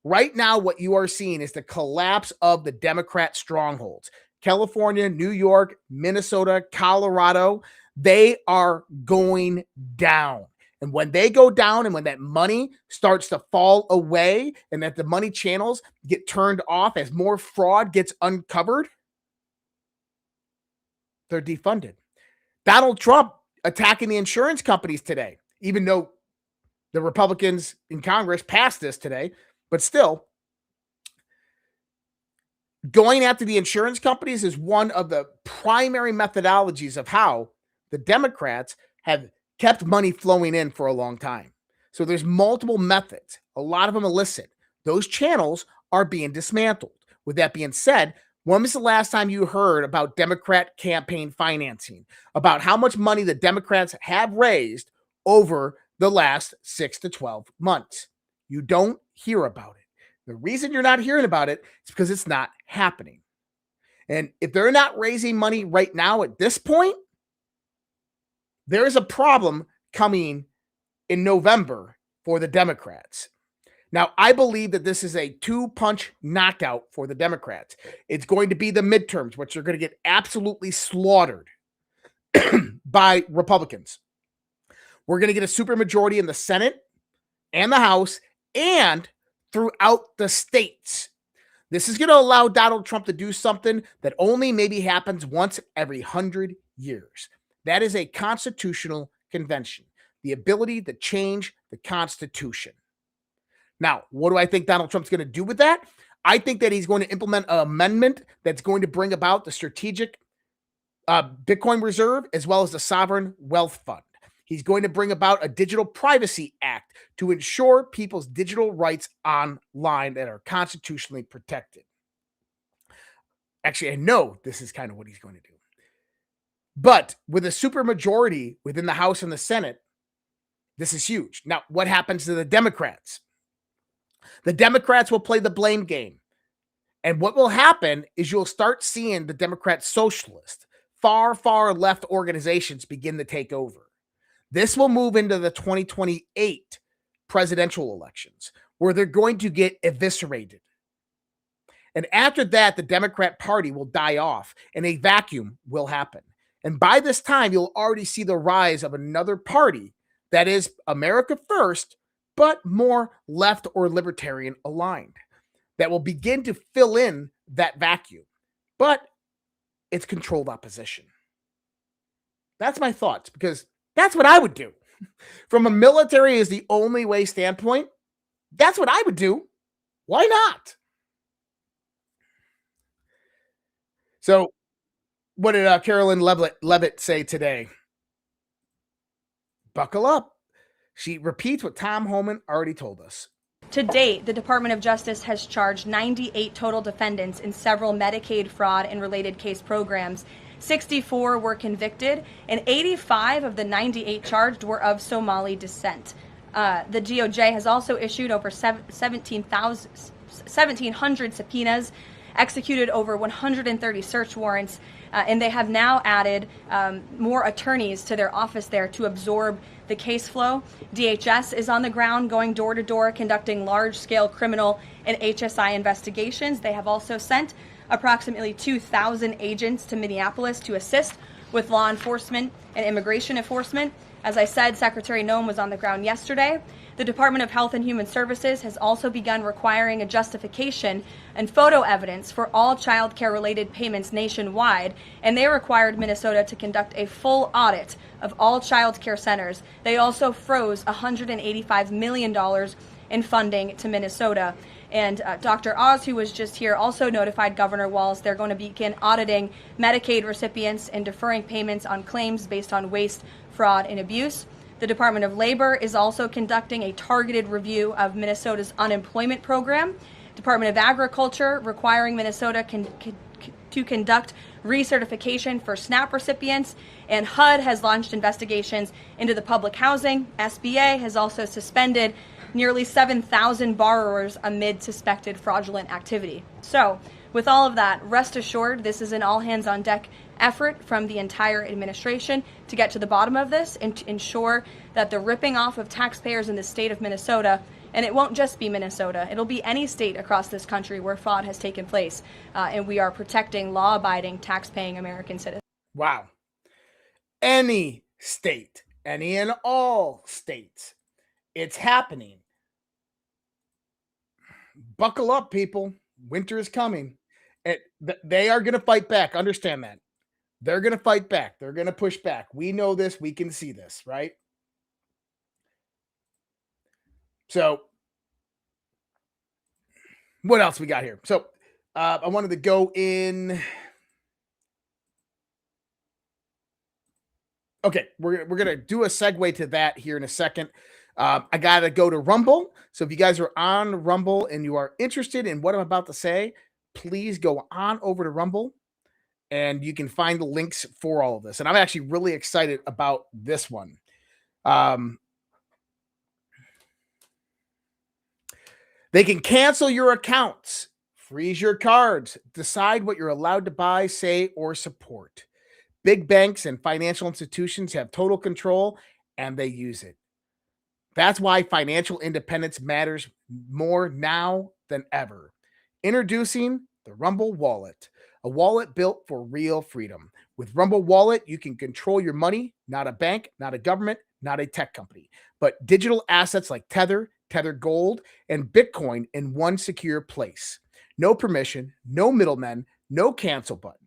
Right now, what you are seeing is the collapse of the Democrat strongholds. California, New York, Minnesota, Colorado, they are going down. And when they go down and when that money starts to fall away and that the money channels get turned off as more fraud gets uncovered, they're defunded. Donald Trump attacking the insurance companies today, even though the Republicans in Congress passed this today, but still, going after the insurance companies is one of the primary methodologies of how the Democrats have kept money flowing in for a long time. So there's multiple methods, a lot of them illicit. Those channels are being dismantled. With that being said, when was the last time you heard about Democrat campaign financing, about how much money the Democrats have raised over the last 6 to 12 months. You don't hear about it. The reason you're not hearing about it is because it's not happening. And if they're not raising money right now at this point, there is a problem coming in November for the Democrats. Now, I believe that this is a two-punch knockout for the Democrats. It's going to be the midterms, which are going to get absolutely slaughtered by Republicans. We're going to get a supermajority in the Senate and the House and throughout the states. This is going to allow Donald Trump to do something that only maybe happens once every 100 years. That is a constitutional convention, the ability to change the Constitution. Now, what do I think Donald Trump's going to do with that? I think that he's going to implement an amendment that's going to bring about the strategic Bitcoin reserve as well as the sovereign wealth fund. He's going to bring about a digital privacy act to ensure people's digital rights online that are constitutionally protected. Actually, I know this is kind of what he's going to do. But with a supermajority within the House and the Senate, this is huge. Now, what happens to the Democrats? The Democrats will play the blame game. And what will happen is you'll start seeing the Democrat socialist, far, far left organizations begin to take over. This will move into the 2028 presidential elections where they're going to get eviscerated. And after that, the Democrat Party will die off and a vacuum will happen. And by this time, you'll already see the rise of another party that is America first, but more left or libertarian aligned that will begin to fill in that vacuum. But it's controlled opposition. That's my thoughts, because that's what I would do. From a military is the only way standpoint, that's what I would do. Why not? So what did Carolyn Levitt say today? Buckle up. She repeats what Tom Homan already told us. To date, the Department of Justice has charged 98 total defendants in several Medicaid fraud and related case programs. 64 were convicted, and 85 of the 98 charged were of Somali descent. The DOJ has also issued over 1,700 subpoenas, executed over 130 search warrants, and they have now added more attorneys to their office there to absorb the case flow. DHS is on the ground going door to door conducting large-scale criminal and HSI investigations. They have also sent approximately 2,000 agents to Minneapolis to assist with law enforcement and immigration enforcement. As I said, Secretary Noem was on the ground yesterday. The Department of Health and Human Services has also begun requiring a justification and photo evidence for all child care related payments nationwide, and they required Minnesota to conduct a full audit of all child care centers. They also froze $185 million in funding to Minnesota. And Dr. Oz, who was just here, also notified Governor Walz they're going to begin auditing Medicaid recipients and deferring payments on claims based on waste, fraud, and abuse. The Department of Labor is also conducting a targeted review of Minnesota's unemployment program. Department of Agriculture requiring Minnesota to conduct recertification for SNAP recipients, and HUD has launched investigations into the public housing. SBA has also suspended nearly 7,000 borrowers amid suspected fraudulent activity. So, with all of that, rest assured, this is an all-hands-on-deck effort from the entire administration to get to the bottom of this and to ensure that the ripping off of taxpayers in the state of Minnesota, and it won't just be Minnesota, it'll be any state across this country where fraud has taken place, and we are protecting law-abiding, tax-paying American citizens. Wow. Any state, any and all states, it's happening. Buckle up, people. Winter is coming. They are going to fight back. Understand that. They're going to fight back. They're going to push back. We know this. We can see this, right? So, what else we got here? So, I wanted to go in. Okay, we're going to do a segue to that here in a second. I got to go to Rumble. So if you guys are on Rumble and you are interested in what I'm about to say, please go on over to Rumble and you can find the links for all of this. And I'm actually really excited about this one. They can cancel your accounts, freeze your cards, decide what you're allowed to buy, say, or support. Big banks and financial institutions have total control, and they use it. That's why financial independence matters more now than ever. Introducing the Rumble Wallet, a wallet built for real freedom. With Rumble Wallet, you can control your money, not a bank, not a government, not a tech company, but digital assets like Tether, Tether Gold, and Bitcoin in one secure place. No permission, no middlemen, no cancel button.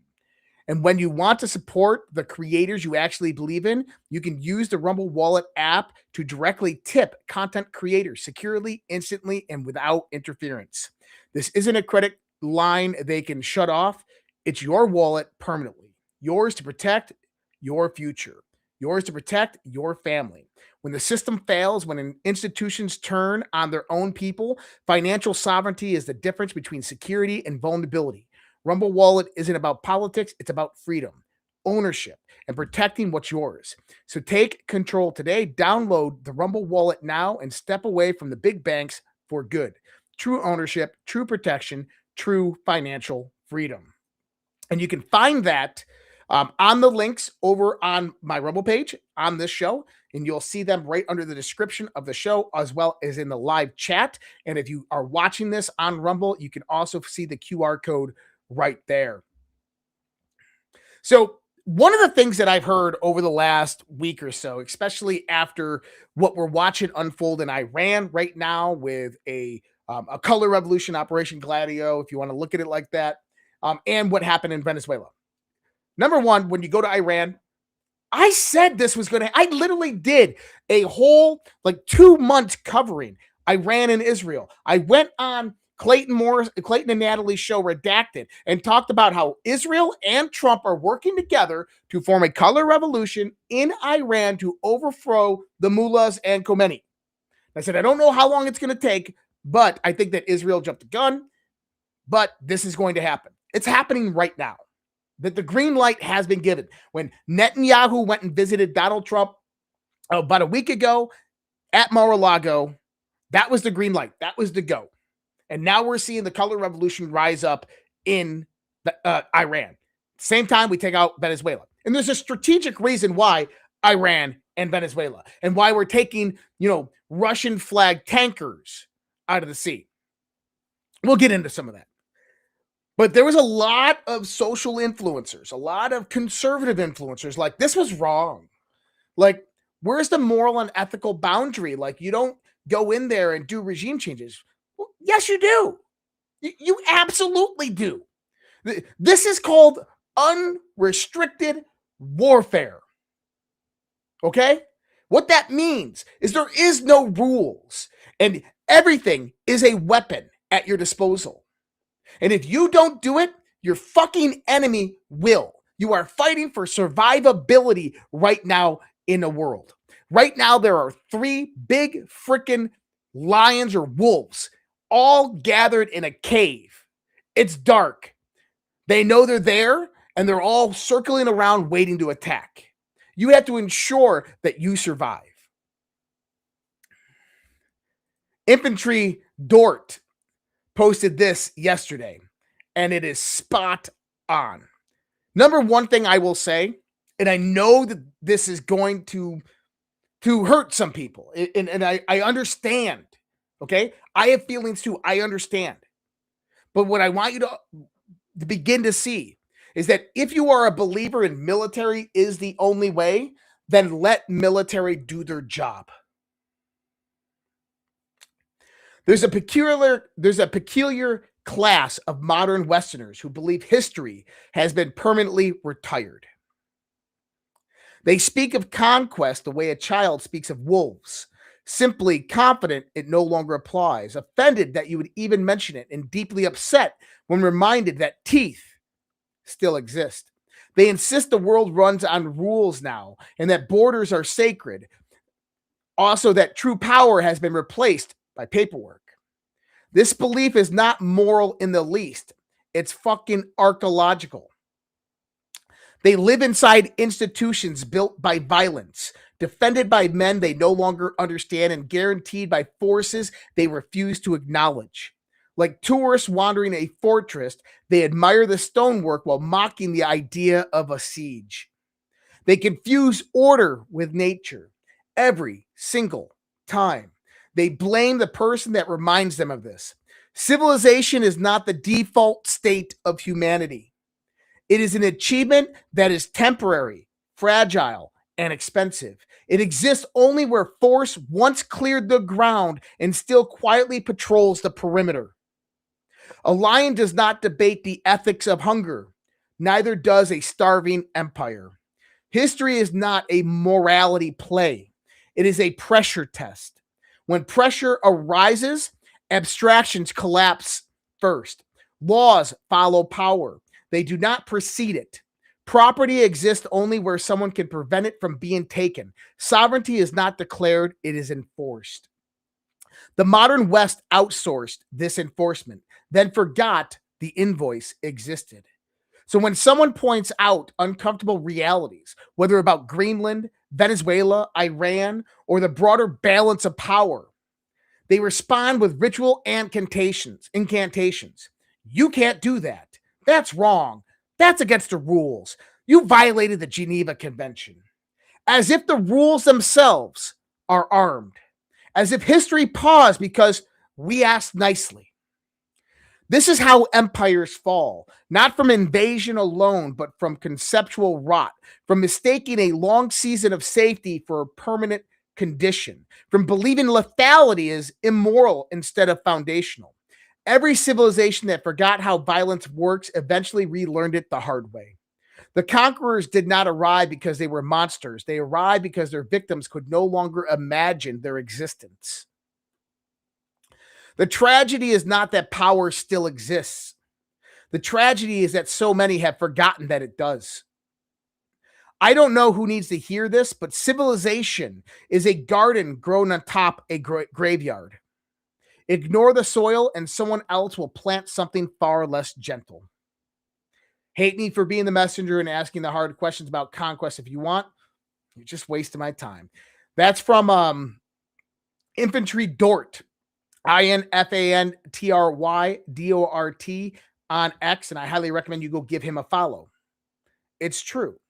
And when you want to support the creators you actually believe in, you can use the Rumble Wallet app to directly tip content creators securely, instantly, and without interference. This isn't a credit line they can shut off. It's your wallet permanently. Yours to protect your future. Yours to protect your family. When the system fails, when institutions turn on their own people, financial sovereignty is the difference between security and vulnerability. Rumble Wallet isn't about politics. It's about freedom, ownership, and protecting what's yours. So take control today. Download the Rumble Wallet now and step away from the big banks for good. True ownership, true protection, true financial freedom. And you can find that on the links over on my Rumble page on this show, and you'll see them right under the description of the show, as well as in the live chat. And if you are watching this on Rumble, you can also see the QR code right there. So one of the things that I've heard over the last week or so, especially after what we're watching unfold in Iran right now with a color revolution, Operation Gladio, if you want to look at it like that, and what happened in Venezuela. Number one, when you go to Iran, I said this was going to, I literally did a whole 2 months covering Iran and Israel. I went on Clayton and Natalie's show Redacted and talked about how Israel and Trump are working together to form a color revolution in Iran to overthrow the mullahs and Khomeini. I said, I don't know how long it's going to take, but I think that Israel jumped the gun, but this is going to happen. It's happening right now. That the green light has been given. When Netanyahu went and visited Donald Trump about a week ago at Mar-a-Lago, that was the green light. That was the go. And now we're seeing the color revolution rise up in Iran. Same time, we take out Venezuela. And there's a strategic reason why Iran and Venezuela and why we're taking, Russian flag tankers out of the sea. We'll get into some of that. But there was a lot of social influencers, a lot of conservative influencers like, this was wrong. Like, where's the moral and ethical boundary? Like, you don't go in there and do regime changes. Well, yes, you do. You absolutely do. This is called unrestricted warfare. Okay? What that means is there is no rules, and everything is a weapon at your disposal. And if you don't do it, your fucking enemy will. You are fighting for survivability right now in the world. Right now, there are 3 big freaking lions or wolves all gathered in a cave. It's dark. They know they're there, and they're all circling around waiting to attack. You have to ensure that you survive. Infantry Dort posted this yesterday, and it is spot on. Number one thing I will say, and I know that this is going to hurt some people, and I understand, okay? I have feelings too. I understand. But what I want you to begin to see is that if you are a believer in military is the only way, then let military do their job. There's a peculiar class of modern Westerners who believe history has been permanently retired. They speak of conquest the way a child speaks of wolves, simply confident it no longer applies, offended that you would even mention it, and deeply upset when reminded that teeth still exist. They insist the world runs on rules now and that borders are sacred. Also, that true power has been replaced by paperwork. This belief is not moral in the least. It's fucking archaeological. They live inside institutions built by violence, defended by men they no longer understand, and guaranteed by forces they refuse to acknowledge. Like tourists wandering a fortress, they admire the stonework while mocking the idea of a siege. They confuse order with nature every single time. They blame the person that reminds them of this. Civilization is not the default state of humanity. It is an achievement that is temporary, fragile, and expensive. It exists only where force once cleared the ground and still quietly patrols the perimeter. A lion does not debate the ethics of hunger. Neither does a starving empire. History is not a morality play. It is a pressure test. When pressure arises, abstractions collapse first. Laws follow power. They do not precede it. Property exists only where someone can prevent it from being taken. Sovereignty is not declared, it is enforced. The modern West outsourced this enforcement, then forgot the invoice existed. So when someone points out uncomfortable realities, whether about Greenland, Venezuela, Iran, or the broader balance of power, they respond with ritual incantations. You can't do that. That's wrong. That's against the rules. You violated the Geneva Convention. As if the rules themselves are armed. As if history paused because we asked nicely. This is how empires fall, not from invasion alone, but from conceptual rot, from mistaking a long season of safety for a permanent condition, from believing lethality is immoral instead of foundational. Every civilization that forgot how violence works eventually relearned it the hard way. The conquerors did not arrive because they were monsters. They arrived because their victims could no longer imagine their existence. The tragedy is not that power still exists. The tragedy is that so many have forgotten that it does. I don't know who needs to hear this, but civilization is a garden grown on top a graveyard. Ignore the soil and someone else will plant something far less gentle. Hate me for being the messenger and asking the hard questions about conquest if you want. You're just wasting my time. That's from Infantry Dort. INFANTRYDORT on X, and I highly recommend you go give him a follow. It's true.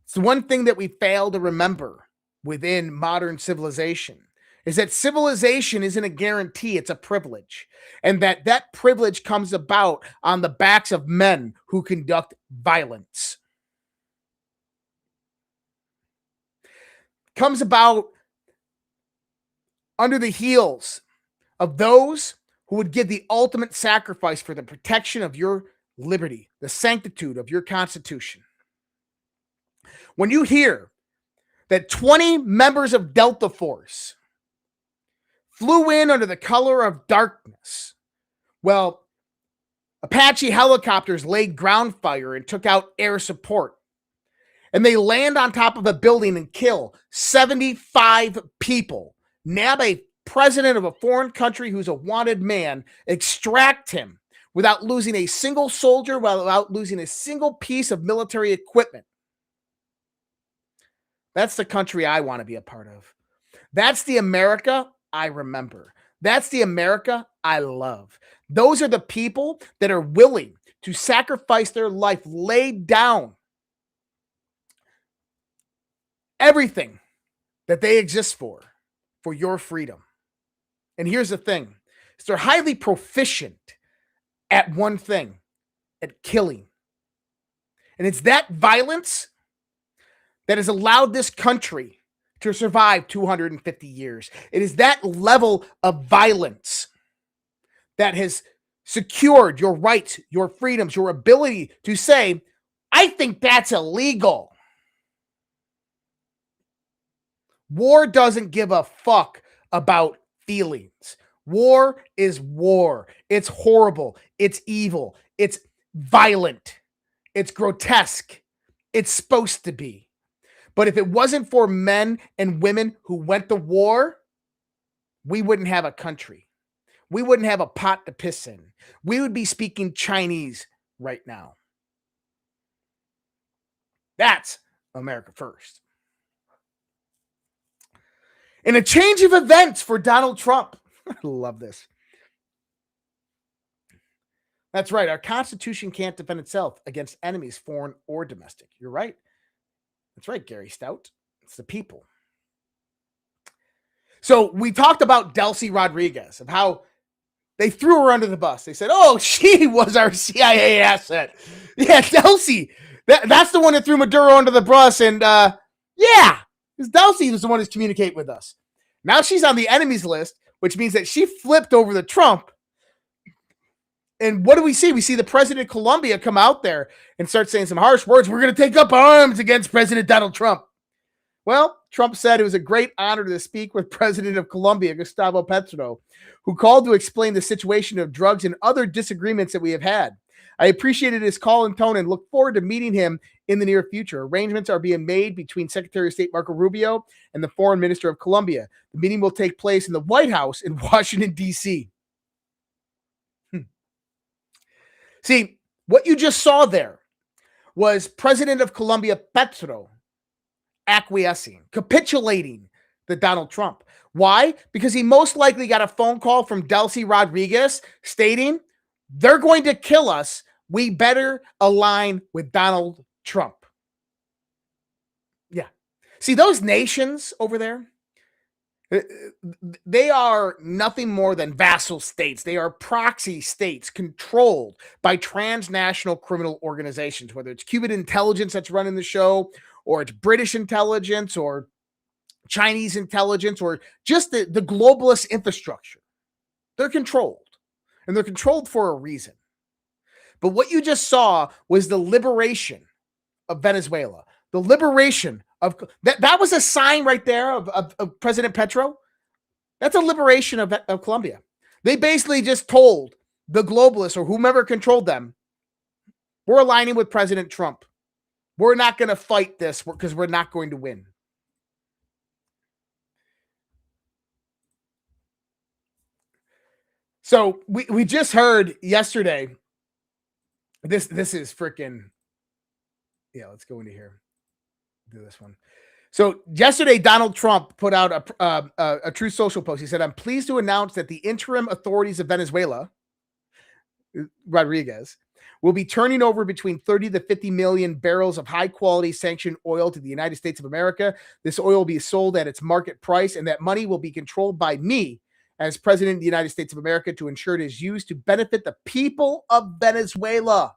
It's the one thing that we fail to remember within modern civilization is that civilization isn't a guarantee, it's a privilege. And that privilege comes about on the backs of men who conduct violence. Comes about under the heels of those who would give the ultimate sacrifice for the protection of your liberty, the sanctitude of your Constitution. When you hear that 20 members of Delta Force flew in under the color of darkness, well, Apache helicopters laid ground fire and took out air support, and they land on top of a building and kill 75 people. Nab a president of a foreign country who's a wanted man, extract him without losing a single soldier, without losing a single piece of military equipment. That's the country I want to be a part of. That's the America I remember. That's the America I love. Those are the people that are willing to sacrifice their life, lay down everything that they exist for your freedom. And here's the thing. They're highly proficient at one thing, at killing. And it's that violence that has allowed this country to survive 250 years. It is that level of violence that has secured your rights, your freedoms, your ability to say, I think that's illegal. War doesn't give a fuck about feelings. War is war. It's horrible. It's evil. It's violent. It's grotesque. It's supposed to be. But if it wasn't for men and women who went to war, we wouldn't have a country. We wouldn't have a pot to piss in. We would be speaking Chinese right now. That's America first. In a change of events for Donald Trump. I love this. That's right. Our Constitution can't defend itself against enemies, foreign or domestic. You're right. That's right, Gary Stout. It's the people. So we talked about Delcy Rodriguez, of how they threw her under the bus. They said, oh, she was our CIA asset. Yeah, Delcy. That's the one that threw Maduro under the bus. And yeah, because Delcy was the one who's communicate with us. Now she's on the enemies list, which means that she flipped over the Trump. And what do we see? We see the president of Colombia come out there and start saying some harsh words. We're going to take up arms against President Donald Trump. Well, Trump said it was a great honor to speak with President of Colombia, Gustavo Petro, who called to explain the situation of drugs and other disagreements that we have had. I appreciated his call and tone and look forward to meeting him in the near future. Arrangements are being made between Secretary of State Marco Rubio and the Foreign Minister of Colombia. The meeting will take place in the White House in Washington, D.C. See, what you just saw there was President of Colombia, Petro, acquiescing, capitulating to Donald Trump. Why? Because he most likely got a phone call from Delcy Rodriguez stating, they're going to kill us. We better align with Donald Trump. Yeah. See, those nations over there, they are nothing more than vassal states. They are proxy states controlled by transnational criminal organizations, whether it's Cuban intelligence that's running the show, or it's British intelligence, or Chinese intelligence, or just the globalist infrastructure. They're controlled, and they're controlled for a reason. But what you just saw was the liberation of Venezuela, the liberation of that was a sign right there of President Petro. That's a liberation of Colombia. They basically just told the globalists or whomever controlled them, we're aligning with President Trump. We're not going to fight this because we're not going to win. So we just heard yesterday. This is freaking. Yeah, let's go into here. Do this one. So yesterday, Donald Trump put out a Truth Social post. He said, I'm pleased to announce that the interim authorities of Venezuela, Rodriguez, will be turning over between 30 to 50 million barrels of high-quality sanctioned oil to the United States of America. This oil will be sold at its market price, and that money will be controlled by me as President of the United States of America to ensure it is used to benefit the people of Venezuela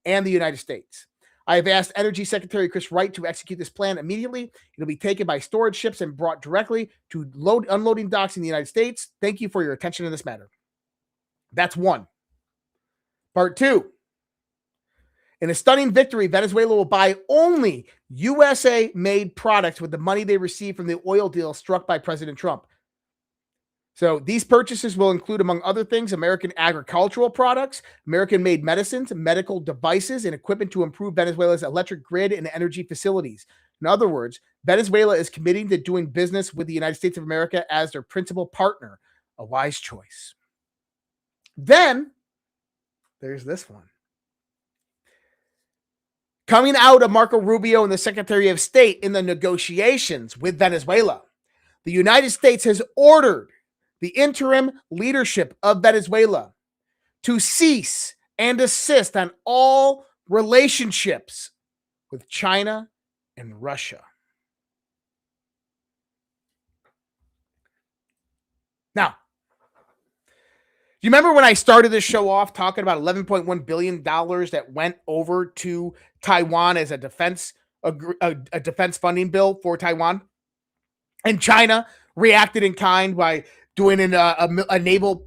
and the United States. I have asked Energy Secretary Chris Wright to execute this plan immediately. It'll be taken by storage ships and brought directly to unloading docks in the United States. Thank you for your attention to this matter. That's one. Part two. In a stunning victory, Venezuela will buy only USA-made products with the money they received from the oil deal struck by President Trump. So these purchases will include, among other things, American agricultural products, American-made medicines, medical devices, and equipment to improve Venezuela's electric grid and energy facilities. In other words, Venezuela is committing to doing business with the United States of America as their principal partner. A wise choice. Then, there's this one. Coming out of Marco Rubio and the Secretary of State in the negotiations with Venezuela, the United States has ordered the interim leadership of Venezuela to cease and desist on all relationships with China and Russia. Now, you remember when I started this show off talking about $11.1 billion that went over to Taiwan as a defense funding bill for Taiwan? And China reacted in kind by doing a naval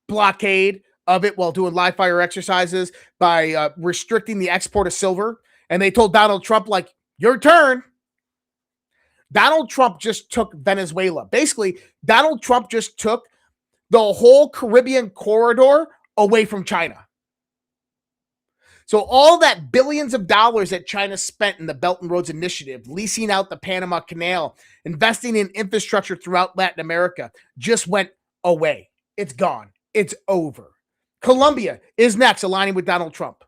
blockade of it while doing live fire exercises by restricting the export of silver. And they told Donald Trump, like, your turn. Donald Trump just took Venezuela. Basically, Donald Trump just took the whole Caribbean corridor away from China. So all that billions of dollars that China spent in the Belt and Roads Initiative, leasing out the Panama Canal, investing in infrastructure throughout Latin America, just went away. It's gone. It's over. Colombia is next, aligning with Donald Trump.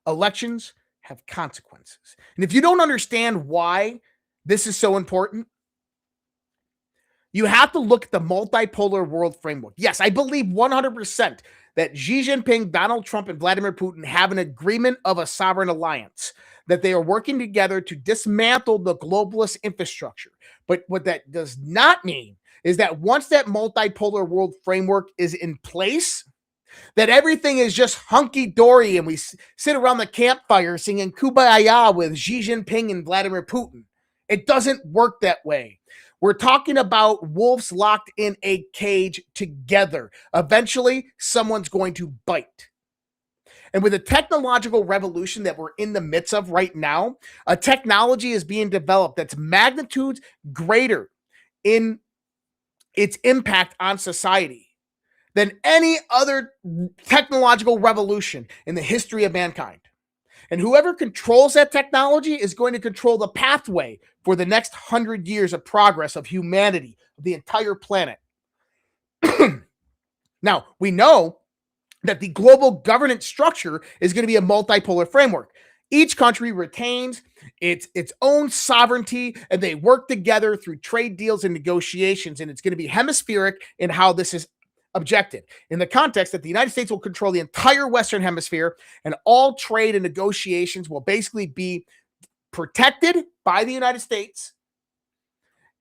Elections have consequences. And if you don't understand why this is so important, you have to look at the multipolar world framework. Yes, I believe 100% that Xi Jinping, Donald Trump, and Vladimir Putin have an agreement of a sovereign alliance, that they are working together to dismantle the globalist infrastructure. But what that does not mean is that once that multipolar world framework is in place, that everything is just hunky-dory and we sit around the campfire singing Kumbaya with Xi Jinping and Vladimir Putin. It doesn't work that way. We're talking about wolves locked in a cage together. Eventually, someone's going to bite. And with the technological revolution that we're in the midst of right now, a technology is being developed that's magnitudes greater in its impact on society than any other technological revolution in the history of mankind. And whoever controls that technology is going to control the pathway for the next 100 years of progress of humanity, of the entire planet. Now, we know that the global governance structure is going to be a multipolar framework. Each country retains its own sovereignty, and they work together through trade deals and negotiations, and it's going to be hemispheric in how this is objected, in the context that the United States will control the entire Western Hemisphere, and all trade and negotiations will basically be protected by the United States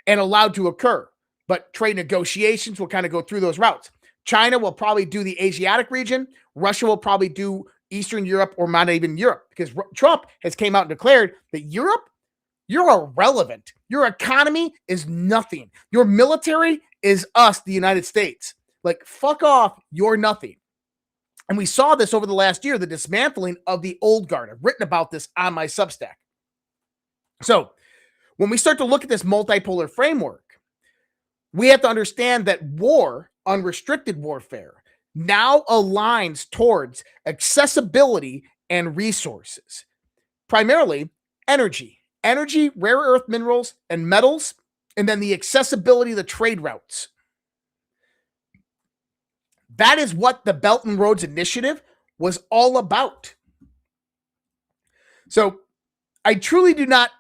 and allowed to occur. But trade negotiations will kind of go through those routes. China will probably do the Asiatic region. Russia will probably do Eastern Europe, or not even Europe, because Trump has came out and declared that Europe, you're irrelevant. Your economy is nothing. Your military is us, the United States. Like, fuck off, you're nothing. And we saw this over the last year, the dismantling of the old guard. I've written about this on my Substack. So when we start to look at this multipolar framework, we have to understand that war, unrestricted warfare, now aligns towards accessibility and resources, primarily energy, rare earth minerals and metals, and then the accessibility of the trade routes. That is what the Belt and Roads Initiative was all about. So I truly do not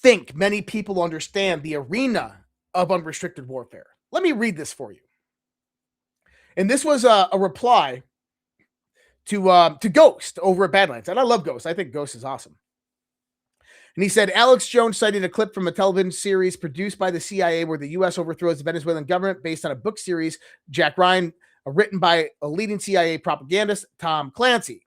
think many people understand the arena of unrestricted warfare. Let me read this for you. And this was a reply to Ghost over at Badlands. And I love Ghost. I think Ghost is awesome. And he said, Alex Jones cited a clip from a television series produced by the CIA where the U.S. overthrows the Venezuelan government based on a book series, Jack Ryan, written by a leading CIA propagandist, Tom Clancy.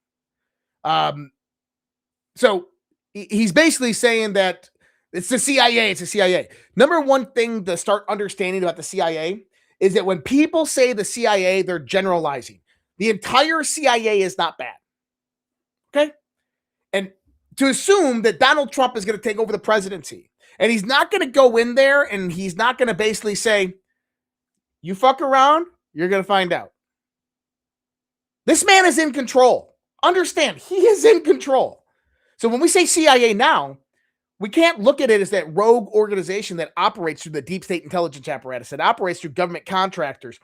So he's basically saying that it's the CIA. It's the CIA. Number one thing to start understanding about the CIA is that when people say the CIA, they're generalizing. The entire CIA is not bad. Okay? And to assume that Donald Trump is going to take over the presidency, and he's not going to go in there and he's not going to basically say, you fuck around, you're going to find out. This man is in control. Understand, he is in control. So when we say CIA now, we can't look at it as that rogue organization that operates through the deep state intelligence apparatus, that operates through government contractors,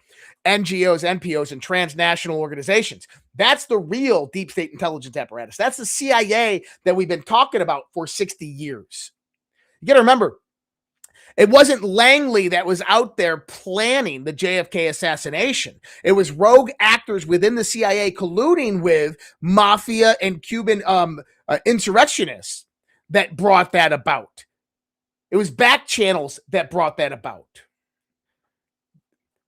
NGOs, NPOs, and transnational organizations. That's the real deep state intelligence apparatus. That's the CIA that we've been talking about for 60 years. You got to remember, it wasn't Langley that was out there planning the JFK assassination. It was rogue actors within the CIA colluding with mafia and Cuban insurrectionists that brought that about. It was back channels that brought that about.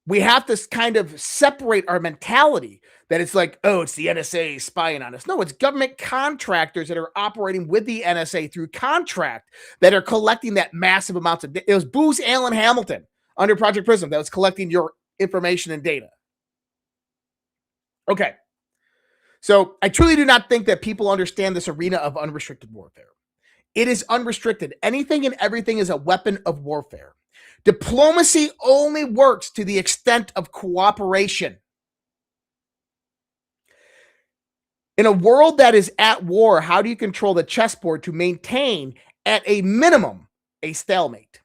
We have to kind of separate our mentality that it's like, oh, it's the NSA spying on us. No, it's government contractors that are operating with the NSA through contract that are collecting that massive amounts of data. It was Booz Allen Hamilton under Project Prism that was collecting your information and data. Okay. So I truly do not think that people understand this arena of unrestricted warfare. It is unrestricted. Anything and everything is a weapon of warfare. Diplomacy only works to the extent of cooperation. In a world that is at war, how do you control the chessboard to maintain, at a minimum, a stalemate?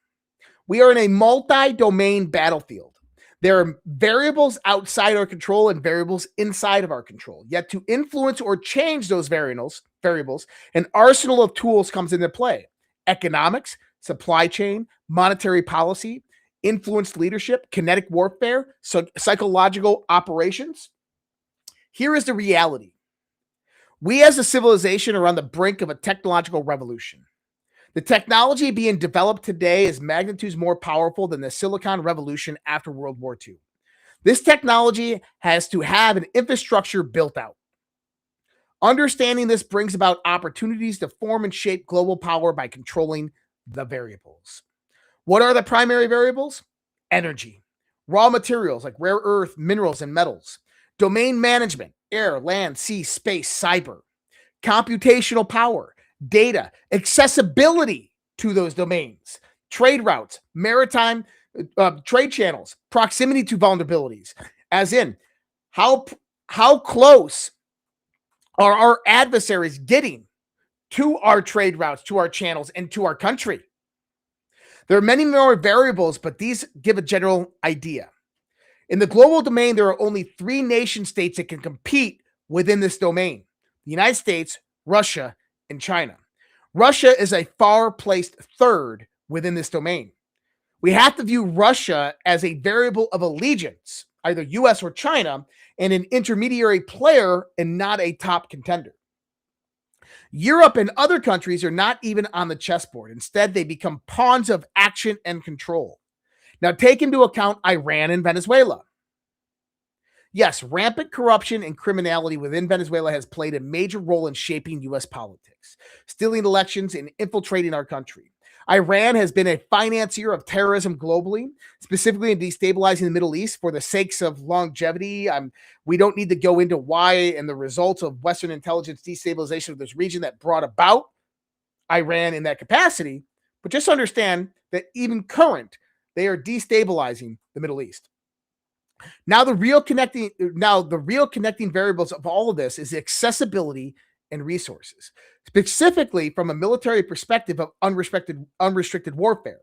We are in a multi-domain battlefield. There are variables outside our control and variables inside of our control. Yet to influence or change those variables, an arsenal of tools comes into play. Economics, supply chain, monetary policy, influenced leadership, kinetic warfare, psychological operations. Here is the reality. We as a civilization are on the brink of a technological revolution. The technology being developed today is magnitudes more powerful than the Silicon Revolution after World War II. This technology has to have an infrastructure built out. Understanding this brings about opportunities to form and shape global power by controlling the variables. What are the primary variables? Energy, raw materials like rare earth, minerals, and metals, domain management, air, land, sea, space, cyber, computational power, data, accessibility to those domains, trade routes, maritime trade channels, proximity to vulnerabilities, as in how close are our adversaries getting to our trade routes, to our channels, and to our country. There are many more variables, but these give a general idea. In the global domain, there are only 3 nation states that can compete within this domain: the United States, Russia, and China. Russia is a far-placed third within this domain. We have to view Russia as a variable of allegiance, either US or China, and an intermediary player and not a top contender. Europe and other countries are not even on the chessboard. Instead, they become pawns of action and control. Now, take into account Iran and Venezuela. Yes, rampant corruption and criminality within Venezuela has played a major role in shaping U.S. politics, stealing elections, and infiltrating our country. Iran has been a financier of terrorism globally, specifically in destabilizing the Middle East for the sakes of longevity. We don't need to go into why and the results of Western intelligence destabilization of this region that brought about Iran in that capacity, but just understand that even current, they are destabilizing the Middle East. Now, the real connecting variables of all of this is accessibility and resources, specifically from a military perspective of unrestricted warfare.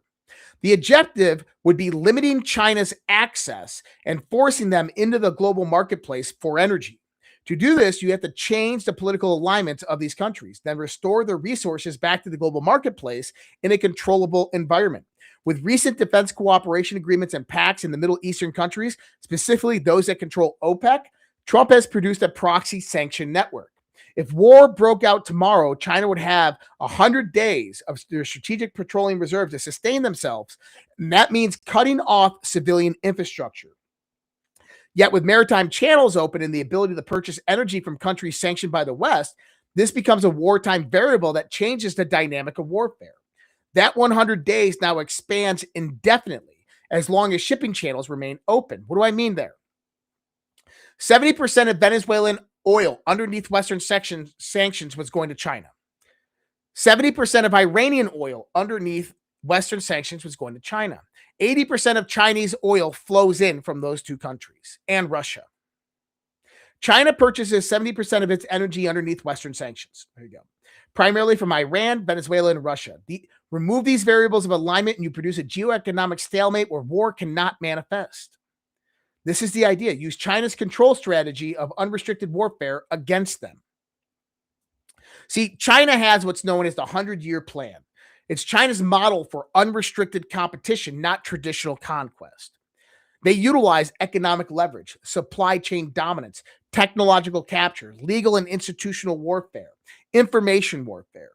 The objective would be limiting China's access and forcing them into the global marketplace for energy. To do this, you have to change the political alignments of these countries, then restore their resources back to the global marketplace in a controllable environment. With recent defense cooperation agreements and pacts in the Middle Eastern countries, specifically those that control OPEC, Trump has produced a proxy sanction network. If war broke out tomorrow, China would have 100 days of their strategic petroleum reserves to sustain themselves, and that means cutting off civilian infrastructure. Yet with maritime channels open and the ability to purchase energy from countries sanctioned by the West, this becomes a wartime variable that changes the dynamic of warfare. That 100 days now expands indefinitely as long as shipping channels remain open. What do I mean there? 70% of Venezuelan oil underneath Western sanctions was going to China. 70% of Iranian oil underneath Western sanctions was going to China. 80% of Chinese oil flows in from those two countries and Russia. China purchases 70% of its energy underneath Western sanctions. There you go. Primarily from Iran, Venezuela, and Russia. Remove these variables of alignment and you produce a geoeconomic stalemate where war cannot manifest. This is the idea. Use China's control strategy of unrestricted warfare against them. See, China has what's known as the 100-year plan. It's China's model for unrestricted competition, not traditional conquest. They utilize economic leverage, supply chain dominance, technological capture, legal and institutional warfare, information warfare.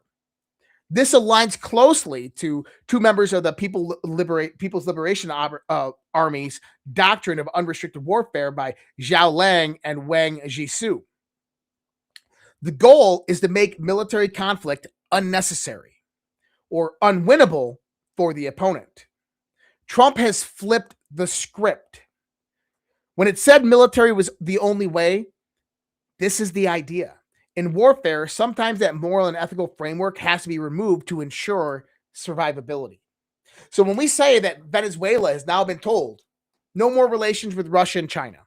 This aligns closely to two members of the People's Liberation Army's doctrine of unrestricted warfare by Zhao Lang and Wang Jisoo. The goal is to make military conflict unnecessary or unwinnable for the opponent. Trump has flipped the script. When it said military was the only way, this is the idea. In warfare, sometimes that moral and ethical framework has to be removed to ensure survivability. So when we say that Venezuela has now been told no more relations with Russia and China,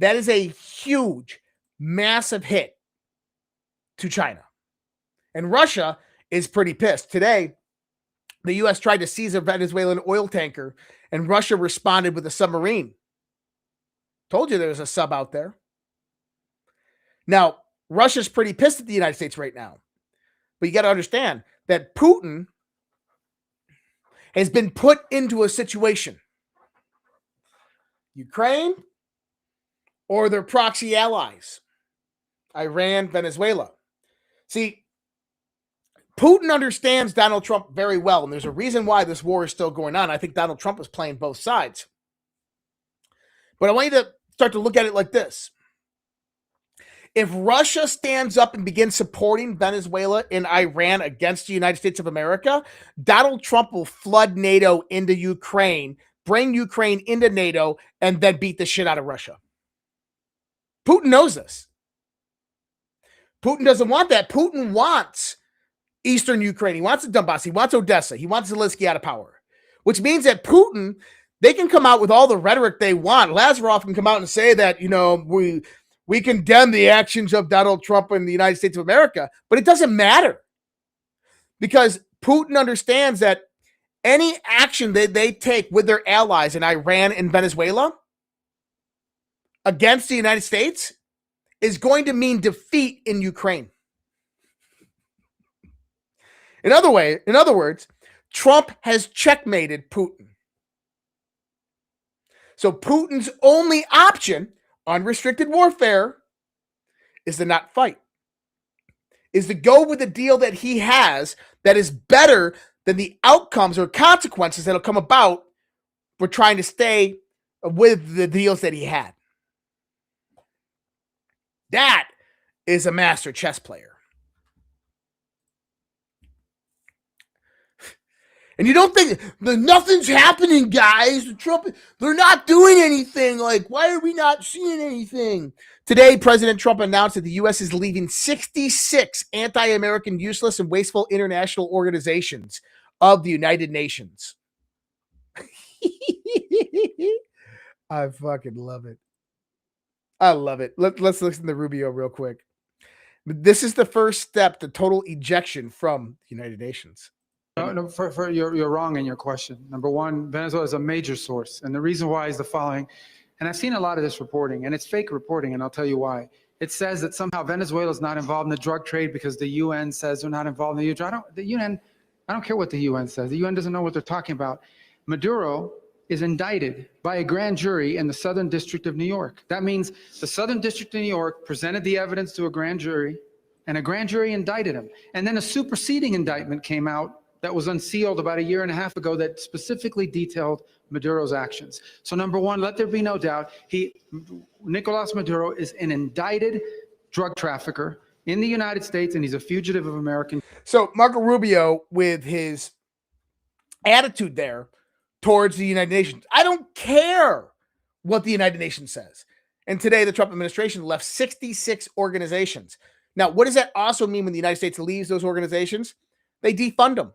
that is a huge, massive hit to China. And Russia is pretty pissed. Today, the U.S. tried to seize a Venezuelan oil tanker, and Russia responded with a submarine. Told you there's a sub out there. Now, Russia's pretty pissed at the United States right now. But you got to understand that Putin has been put into a situation. Ukraine or their proxy allies, Iran, Venezuela. See, Putin understands Donald Trump very well, and there's a reason why this war is still going on. I think Donald Trump is playing both sides. But I want you to start to look at it like this. If Russia stands up and begins supporting Venezuela and Iran against the United States of America, Donald Trump will flood NATO into Ukraine, bring Ukraine into NATO, and then beat the shit out of Russia. Putin knows this. Putin doesn't want that. Putin wants Eastern Ukraine. He wants the Donbass. He wants Odessa. He wants Zelensky out of power, which means that Putin, they can come out with all the rhetoric they want. Lavrov can come out and say that, we condemn the actions of Donald Trump in the United States of America, but it doesn't matter because Putin understands that any action that they take with their allies in Iran and Venezuela against the United States is going to mean defeat in Ukraine. In other words, Trump has checkmated Putin. So Putin's only option, unrestricted warfare, is to not fight, is to go with the deal that he has that is better than the outcomes or consequences that will come about for trying to stay with the deals that he had. That is a master chess player. And you don't think nothing's happening, guys. They're not doing anything. Like, why are we not seeing anything? Today, President Trump announced that the U.S. is leaving 66 anti-American, useless, and wasteful international organizations of the United Nations. I fucking love it. I love it. Let's listen to Rubio real quick. This is the first step to total ejection from the United Nations. No, you're wrong in your question. Number one, Venezuela is a major source. And the reason why is the following. And I've seen a lot of this reporting, and it's fake reporting, and I'll tell you why. It says that somehow Venezuela is not involved in the drug trade because the UN says they're not involved in the drug. I don't care what the UN says. The UN doesn't know what they're talking about. Maduro is indicted by a grand jury in the Southern District of New York. That means the Southern District of New York presented the evidence to a grand jury, and a grand jury indicted him. And then a superseding indictment came out that was unsealed about a year and a half ago that specifically detailed Maduro's actions. So number one, let there be no doubt, Nicolas Maduro is an indicted drug trafficker in the United States, and he's a fugitive of American. So Marco Rubio, with his attitude there towards the United Nations, I don't care what the United Nations says. And today, the Trump administration left 66 organizations. Now, what does that also mean when the United States leaves those organizations? They defund them.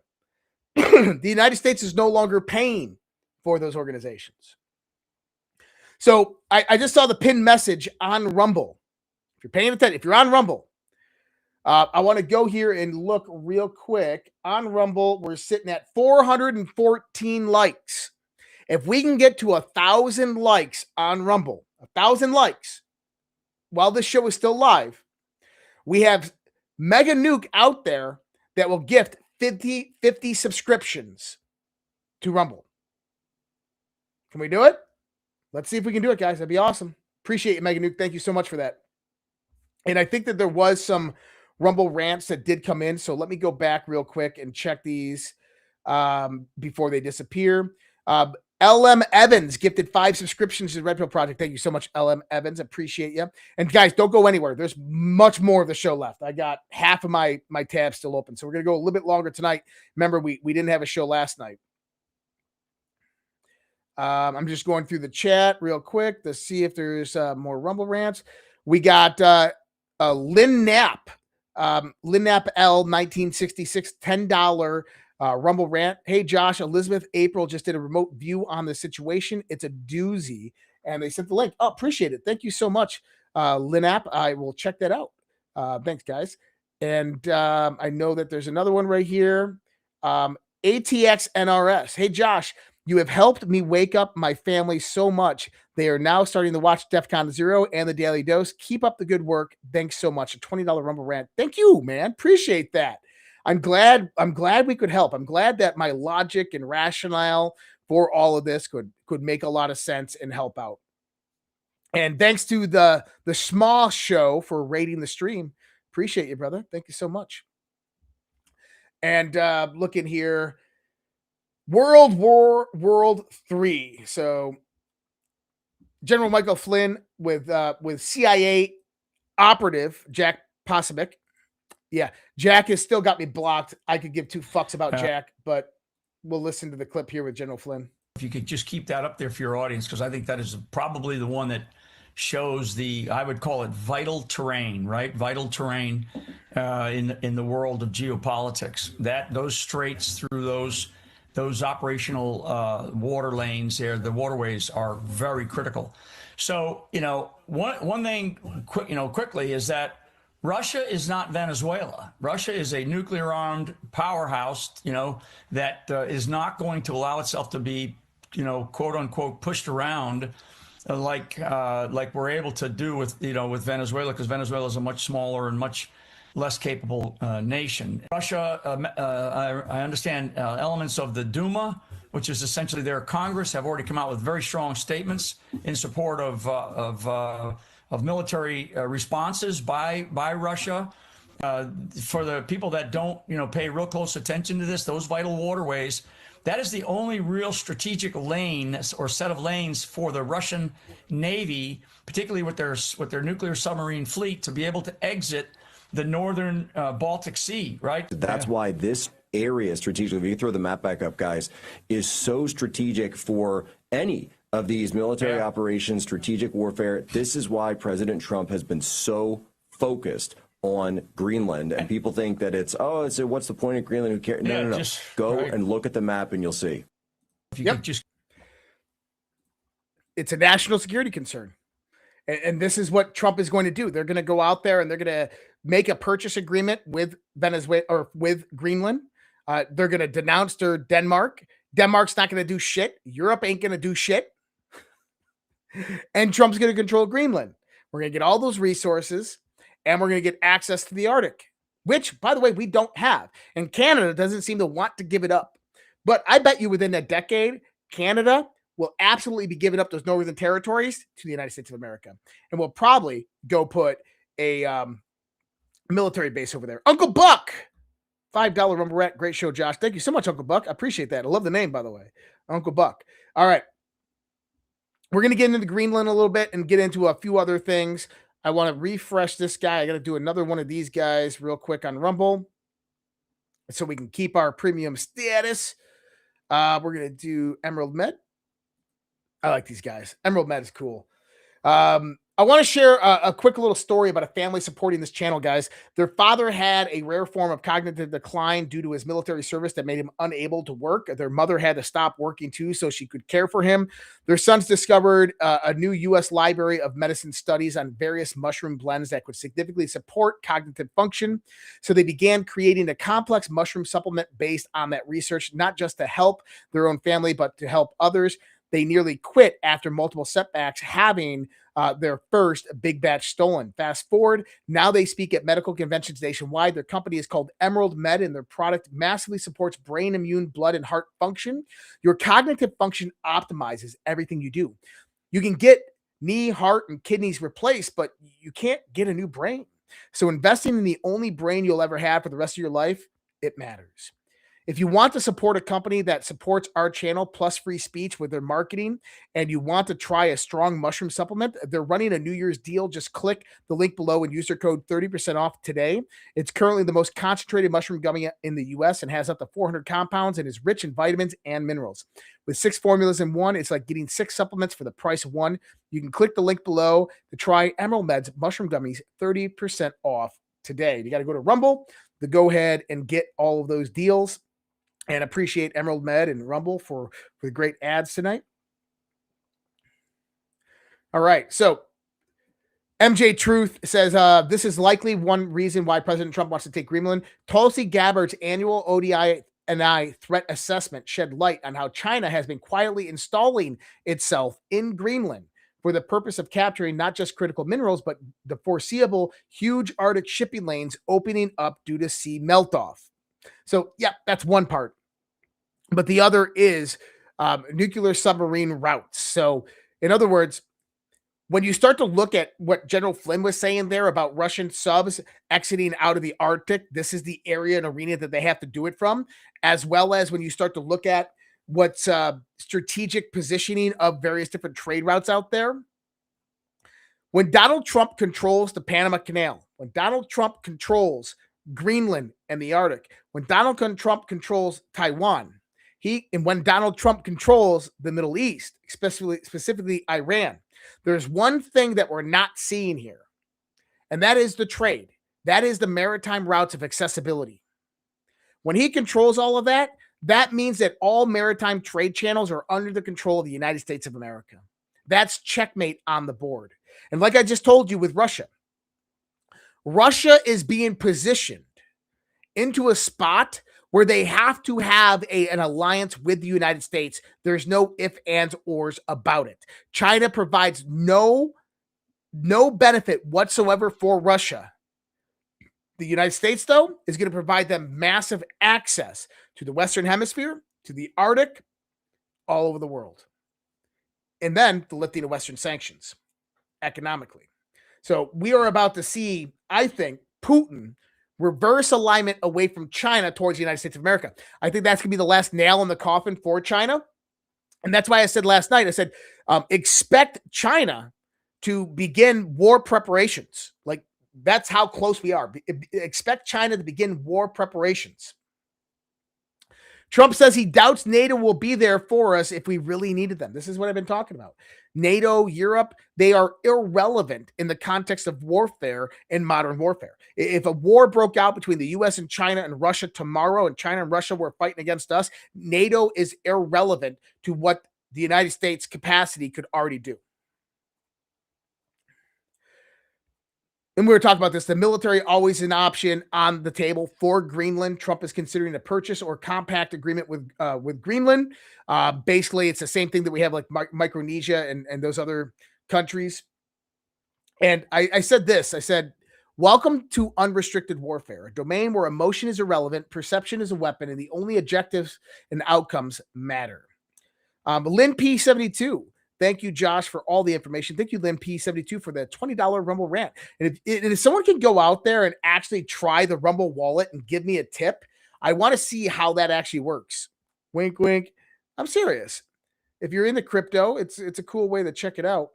The United States is no longer paying for those organizations. So I just saw the pinned message on Rumble. If you're paying attention, if you're on Rumble, I want to go here and look real quick. On Rumble, we're sitting at 414 likes. If we can get to 1,000 likes on Rumble, 1,000 likes, while this show is still live, we have Mega Nuke out there that will gift 50 subscriptions to Rumble. Can we do it? Let's see if we can do it, guys. That'd be awesome. Appreciate you, Mega Nuke. Thank you so much for that. And I think that there was some Rumble rants that did come in, so let me go back real quick and check these before they disappear. LM Evans gifted 5 subscriptions to the Repill Project. Thank you so much, LM Evans. Appreciate you. And guys, don't go anywhere. There's much more of the show left. I got half of my tabs still open, so we're going to go a little bit longer tonight. Remember, we didn't have a show last night. I'm just going through the chat real quick to see if there's more Rumble rants. We got Lynn Knapp. Lynn Knapp L 1966 $10 Rumble rant. Hey, Josh, Elizabeth April just did a remote view on the situation. It's a doozy. And they sent the link. Oh, appreciate it. Thank you so much, Lynn App. I will check that out. Thanks, guys. And I know that there's another one right here. ATX NRS. Hey, Josh, you have helped me wake up my family so much. They are now starting to watch DEFCON 0 and the Daily Dose. Keep up the good work. Thanks so much. A $20 Rumble rant. Thank you, man. Appreciate that. I'm glad we could help. I'm glad that my logic and rationale for all of this could make a lot of sense and help out. And thanks to the small show for rating the stream. Appreciate you, brother. Thank you so much. And looking here, World War III. So General Michael Flynn with CIA operative Jack Posobiec. Yeah, Jack has still got me blocked. I could give two fucks about Jack, but we'll listen to the clip here with General Flynn. If you could just keep that up there for your audience, because I think that is probably the one that shows I would call it vital terrain, right? Vital terrain in the world of geopolitics. Those straits through those operational water lanes there, the waterways are very critical. So, one thing quickly is that Russia is not Venezuela. Russia is a nuclear-armed powerhouse, that is not going to allow itself to be, quote unquote, pushed around like we're able to do with Venezuela, because Venezuela is a much smaller and much less capable nation. Russia, I understand elements of the Duma, which is essentially their Congress, have already come out with very strong statements in support of military responses by Russia. For the people that don't, pay real close attention to this, those vital waterways, that is the only real strategic lane or set of lanes for the Russian Navy, particularly with their nuclear submarine fleet, to be able to exit the northern Baltic Sea, right? That's why this area strategically, if you throw the map back up, guys, is so strategic for any of these military operations, strategic warfare. This is why President Trump has been so focused on Greenland. And people think that what's the point of Greenland? Who cares? No. Go and look at the map and you'll see. It's a national security concern. And this is what Trump is going to do. They're going to go out there and they're going to make a purchase agreement with Venezuela or with Greenland. They're going to denounce their Denmark. Denmark's not going to do shit. Europe ain't going to do shit. And Trump's going to control Greenland. We're going to get all those resources and we're going to get access to the Arctic, which, by the way, we don't have. And Canada doesn't seem to want to give it up. But I bet you within a decade, Canada will absolutely be giving up those northern territories to the United States of America. And we'll probably go put a military base over there. Uncle Buck, $5 Rumble Rat. Great show, Josh. Thank you so much, Uncle Buck. I appreciate that. I love the name, by the way. Uncle Buck. All right. We're going to get into Greenland a little bit and get into a few other things. I want to refresh this guy. I got to do another one of these guys real quick on Rumble so we can keep our premium status. We're going to do Emerald Med. I like these guys. Emerald Med is cool. I want to share a quick little story about a family supporting this channel, guys. Their father had a rare form of cognitive decline due to his military service that made him unable to work. Their mother had to stop working too so she could care for him. Their sons discovered a new U.S. Library of Medicine studies on various mushroom blends that could significantly support cognitive function. So they began creating a complex mushroom supplement based on that research, not just to help their own family, but to help others. They nearly quit after multiple setbacks, having their first big batch stolen. Fast forward, now they speak at medical conventions nationwide. Their company is called Emerald Med, and their product massively supports brain, immune, blood, and heart function. Your cognitive function optimizes everything you do. You can get knee, heart, and kidneys replaced, but you can't get a new brain. So investing in the only brain you'll ever have for the rest of your life, it matters. If you want to support a company that supports our channel plus free speech with their marketing, and you want to try a strong mushroom supplement, they're running a New Year's deal. Just click the link below and use their code 30% off today. It's currently the most concentrated mushroom gummy in the US and has up to 400 compounds and is rich in vitamins and minerals. With 6 formulas in one, it's like getting 6 supplements for the price of one. You can click the link below to try Emerald Med's mushroom gummies 30% off today. You got to go to Rumble to go ahead and get all of those deals. And appreciate Emerald Med and Rumble for the great ads tonight. All right. So MJ Truth says, this is likely one reason why President Trump wants to take Greenland. Tulsi Gabbard's annual ODI GSNI threat assessment shed light on how China has been quietly installing itself in Greenland for the purpose of capturing not just critical minerals, but the foreseeable huge Arctic shipping lanes opening up due to sea meltoff. So, yeah, that's one part. But the other is nuclear submarine routes. So, in other words, when you start to look at what General Flynn was saying there about Russian subs exiting out of the Arctic, this is the area and arena that they have to do it from, as well as when you start to look at what's strategic positioning of various different trade routes out there. When Donald Trump controls the Panama Canal, when Donald Trump controls Greenland and the Arctic, when Donald Trump controls Taiwan, and when Donald Trump controls the Middle East, specifically Iran, there's one thing that we're not seeing here, and that is the trade. That is the maritime routes of accessibility. When he controls all of that, that means that all maritime trade channels are under the control of the United States of America. That's checkmate on the board. And like I just told you with Russia, Russia is being positioned into a spot where they have to have an alliance with the United States. There's no ifs, ands, ors about it. China provides no benefit whatsoever for Russia. The United States, though, is going to provide them massive access to the Western Hemisphere, to the Arctic, all over the world. And then the lifting of Western sanctions economically. So we are about to see, I think, Putin reverse alignment away from China towards the United States of America. I think that's going to be the last nail in the coffin for China. And that's why I said last night, I said, expect China to begin war preparations. Like, that's how close we are. Expect China to begin war preparations. Trump says he doubts NATO will be there for us if we really needed them. This is what I've been talking about. NATO, Europe, they are irrelevant in the context of warfare and modern warfare. If a war broke out between the U.S. and China and Russia tomorrow, and China and Russia were fighting against us, NATO is irrelevant to what the United States capacity could already do. And we were talking about this. The military always an option on the table for Greenland. Trump is considering a purchase or compact agreement with Greenland. Basically, it's the same thing that we have like Micronesia and those other countries. And I said this. I said, welcome to unrestricted warfare, a domain where emotion is irrelevant, perception is a weapon, and the only objectives and outcomes matter. Lynn P72. Thank you, Josh, for all the information. Thank you, Lynn P72, for the $20 Rumble rant. And if someone can go out there and actually try the Rumble wallet and give me a tip, I want to see how that actually works. Wink, wink. I'm serious. If you're into crypto, it's a cool way to check it out.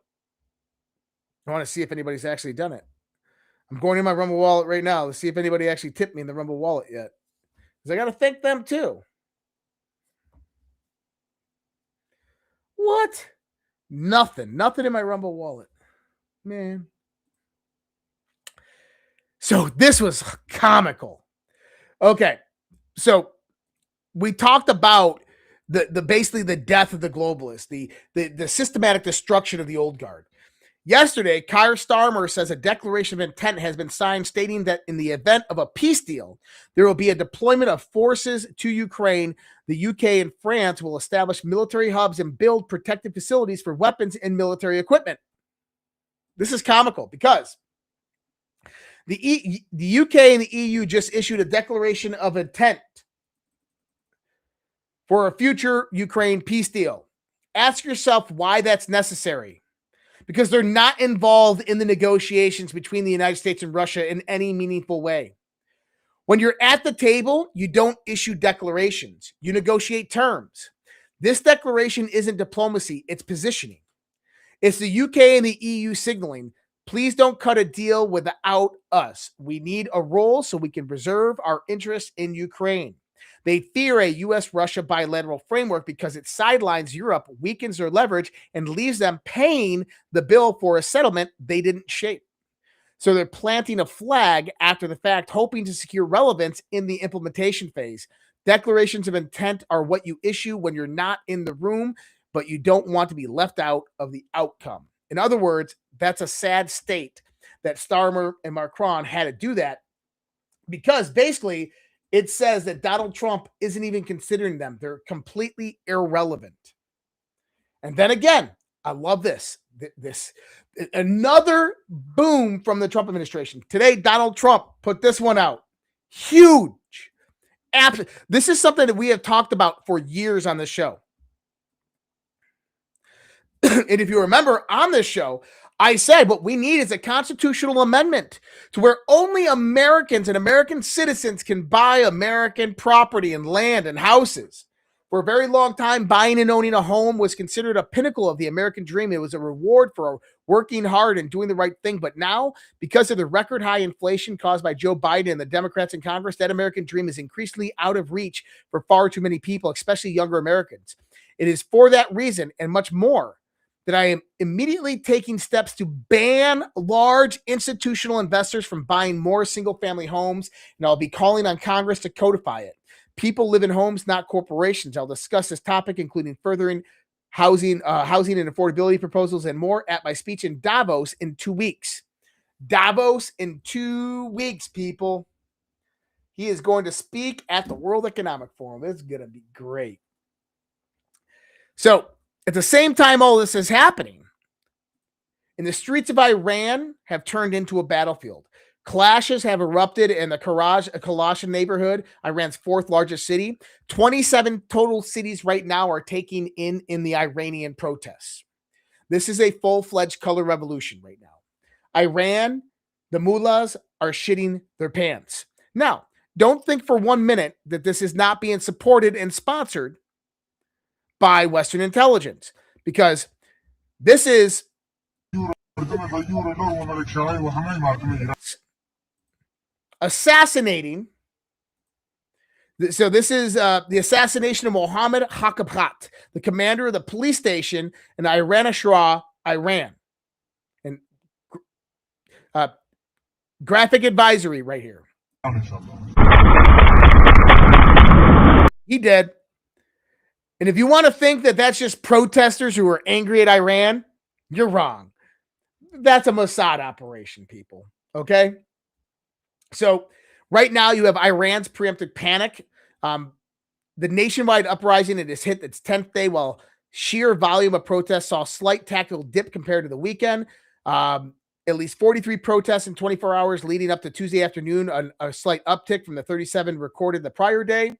I want to see if anybody's actually done it. I'm going in my Rumble wallet right now to see if anybody actually tipped me in the Rumble wallet yet. Because I got to thank them too. What? Nothing in my Rumble wallet, man. So this was comical. Okay. So we talked about the basically the death of the globalists, the systematic destruction of the old guard. Yesterday, Keir Starmer says a declaration of intent has been signed stating that in the event of a peace deal, there will be a deployment of forces to Ukraine. The UK and France will establish military hubs and build protective facilities for weapons and military equipment. This is comical because the UK and the EU just issued a declaration of intent for a future Ukraine peace deal. Ask yourself why that's necessary. Because they're not involved in the negotiations between the United States and Russia in any meaningful way. When you're at the table, you don't issue declarations. You negotiate terms. This declaration isn't diplomacy, it's positioning. It's the UK and the EU signaling, please don't cut a deal without us. We need a role so we can preserve our interests in Ukraine. They fear a U.S.-Russia bilateral framework because it sidelines Europe, weakens their leverage, and leaves them paying the bill for a settlement they didn't shape. So they're planting a flag after the fact, hoping to secure relevance in the implementation phase. Declarations of intent are what you issue when you're not in the room, but you don't want to be left out of the outcome. In other words, that's a sad state that Starmer and Macron had to do that because basically it says that Donald Trump isn't even considering them. They're completely irrelevant. And then again, I love this. Another boom from the Trump administration. Today, Donald Trump put this one out. Huge. This is something that we have talked about for years on this show. And if you remember on this show, I said what we need is a constitutional amendment to where only Americans and American citizens can buy American property and land and houses. For a very long time, buying and owning a home was considered a pinnacle of the American dream. It was a reward for working hard and doing the right thing. But now, because of the record high inflation caused by Joe Biden and the Democrats in Congress, that American dream is increasingly out of reach for far too many people, especially younger Americans. It is for that reason and much more that I am immediately taking steps to ban large institutional investors from buying more single-family homes, and I'll be calling on Congress to codify it. People live in homes, not corporations. I'll discuss this topic, including furthering housing and affordability proposals and more at my speech in Davos in 2 weeks. Davos in 2 weeks, people. He is going to speak at the World Economic Forum. It's going to be great. So, at the same time all this is happening, in the streets of Iran have turned into a battlefield. Clashes have erupted in the Kalash neighborhood, Iran's fourth largest city. 27 total cities right now are taking in the Iranian protests. This is a full-fledged color revolution right now. Iran, the mullahs are shitting their pants. Now, don't think for 1 minute that this is not being supported and sponsored by Western intelligence, because this is assassinating. So this is the assassination of Mohammed Haqabhat, the commander of the police station in Iran, Iran. And graphic advisory right here. He did. And if you want to think that that's just protesters who are angry at Iran, you're wrong. That's a Mossad operation, people. Okay? So right now you have Iran's preemptive panic. The nationwide uprising, it has hit its 10th day, while sheer volume of protests saw a slight tactical dip compared to the weekend. At least 43 protests in 24 hours leading up to Tuesday afternoon, a slight uptick from the 37 recorded the prior day.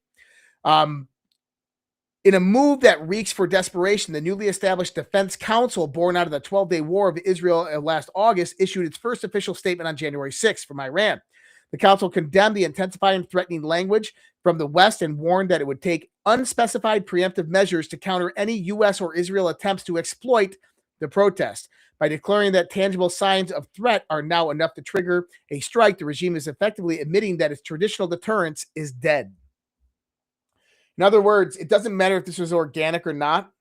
In a move that reeks for desperation, the newly established Defense Council, born out of the 12-day war of Israel last August, issued its first official statement on January 6th from Iran. The council condemned the intensifying threatening language from the West and warned that it would take unspecified preemptive measures to counter any U.S. or Israel attempts to exploit the protest. By declaring that tangible signs of threat are now enough to trigger a strike, the regime is effectively admitting that its traditional deterrence is dead. In other words, it doesn't matter if this was organic or not.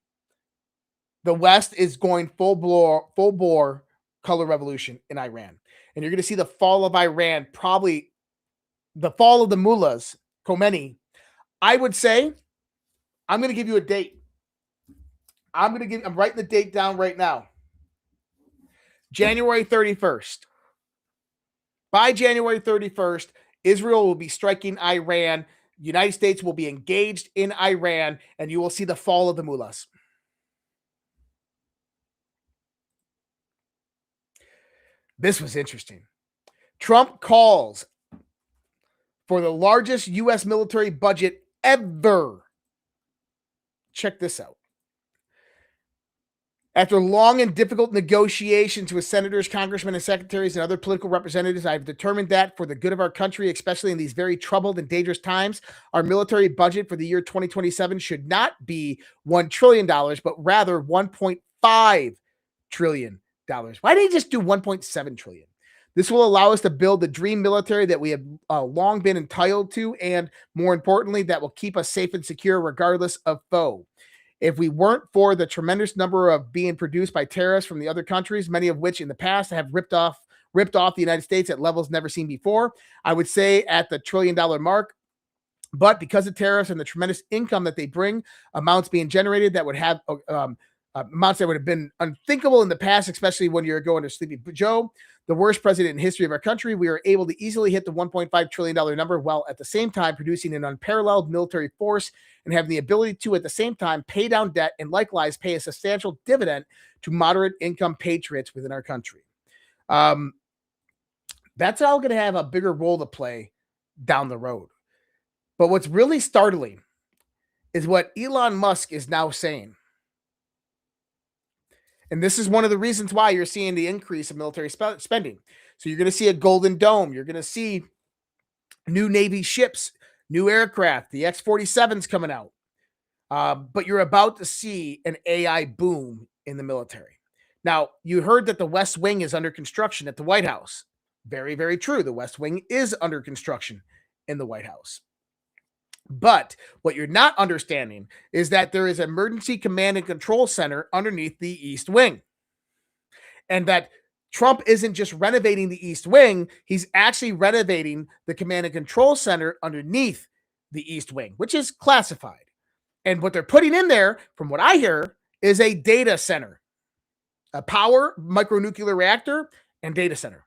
The West is going full bore color revolution in Iran. And you're going to see the fall of Iran, probably the fall of the mullahs, Khomeini. I would say, I'm going to give you a date. I'm writing the date down right now. January 31st. By January 31st, Israel will be striking Iran. United States will be engaged in Iran, and you will see the fall of the mullahs. This was interesting. Trump calls for the largest U.S. military budget ever. Check this out. After long and difficult negotiations with senators, congressmen, and secretaries and other political representatives, I have determined that for the good of our country, especially in these very troubled and dangerous times, our military budget for the year 2027 should not be $1 trillion, but rather $1.5 trillion. Why didn't he just do $1.7 trillion? This will allow us to build the dream military that we have long been entitled to, and more importantly, that will keep us safe and secure regardless of foe. If we weren't for the tremendous number of being produced by terrorists from the other countries, many of which in the past have ripped off the United States at levels never seen before, I would say at the $1 trillion mark. But because of tariffs and the tremendous income that they bring, amounts being generated that would have amounts that would have been unthinkable in the past, especially when you're going to Sleepy Joe, the worst president in history of our country. We were able to easily hit the $1.5 trillion number while at the same time producing an unparalleled military force and having the ability to, at the same time, pay down debt and likewise pay a substantial dividend to moderate income patriots within our country. That's all going to have a bigger role to play down the road. But what's really startling is what Elon Musk is now saying. And this is one of the reasons why you're seeing the increase of military spending. So you're going to see a Golden Dome. You're going to see new Navy ships, new aircraft, the X-47s coming out. But you're about to see an AI boom in the military. Now, you heard that the West Wing is under construction at the White House. Very, very true. The West Wing is under construction in the White House. But what you're not understanding is that there is an emergency command and control center underneath the East Wing. And that Trump isn't just renovating the East Wing, he's actually renovating the command and control center underneath the East Wing, which is classified. And what they're putting in there, from what I hear, is a data center, a power micronuclear reactor and data center.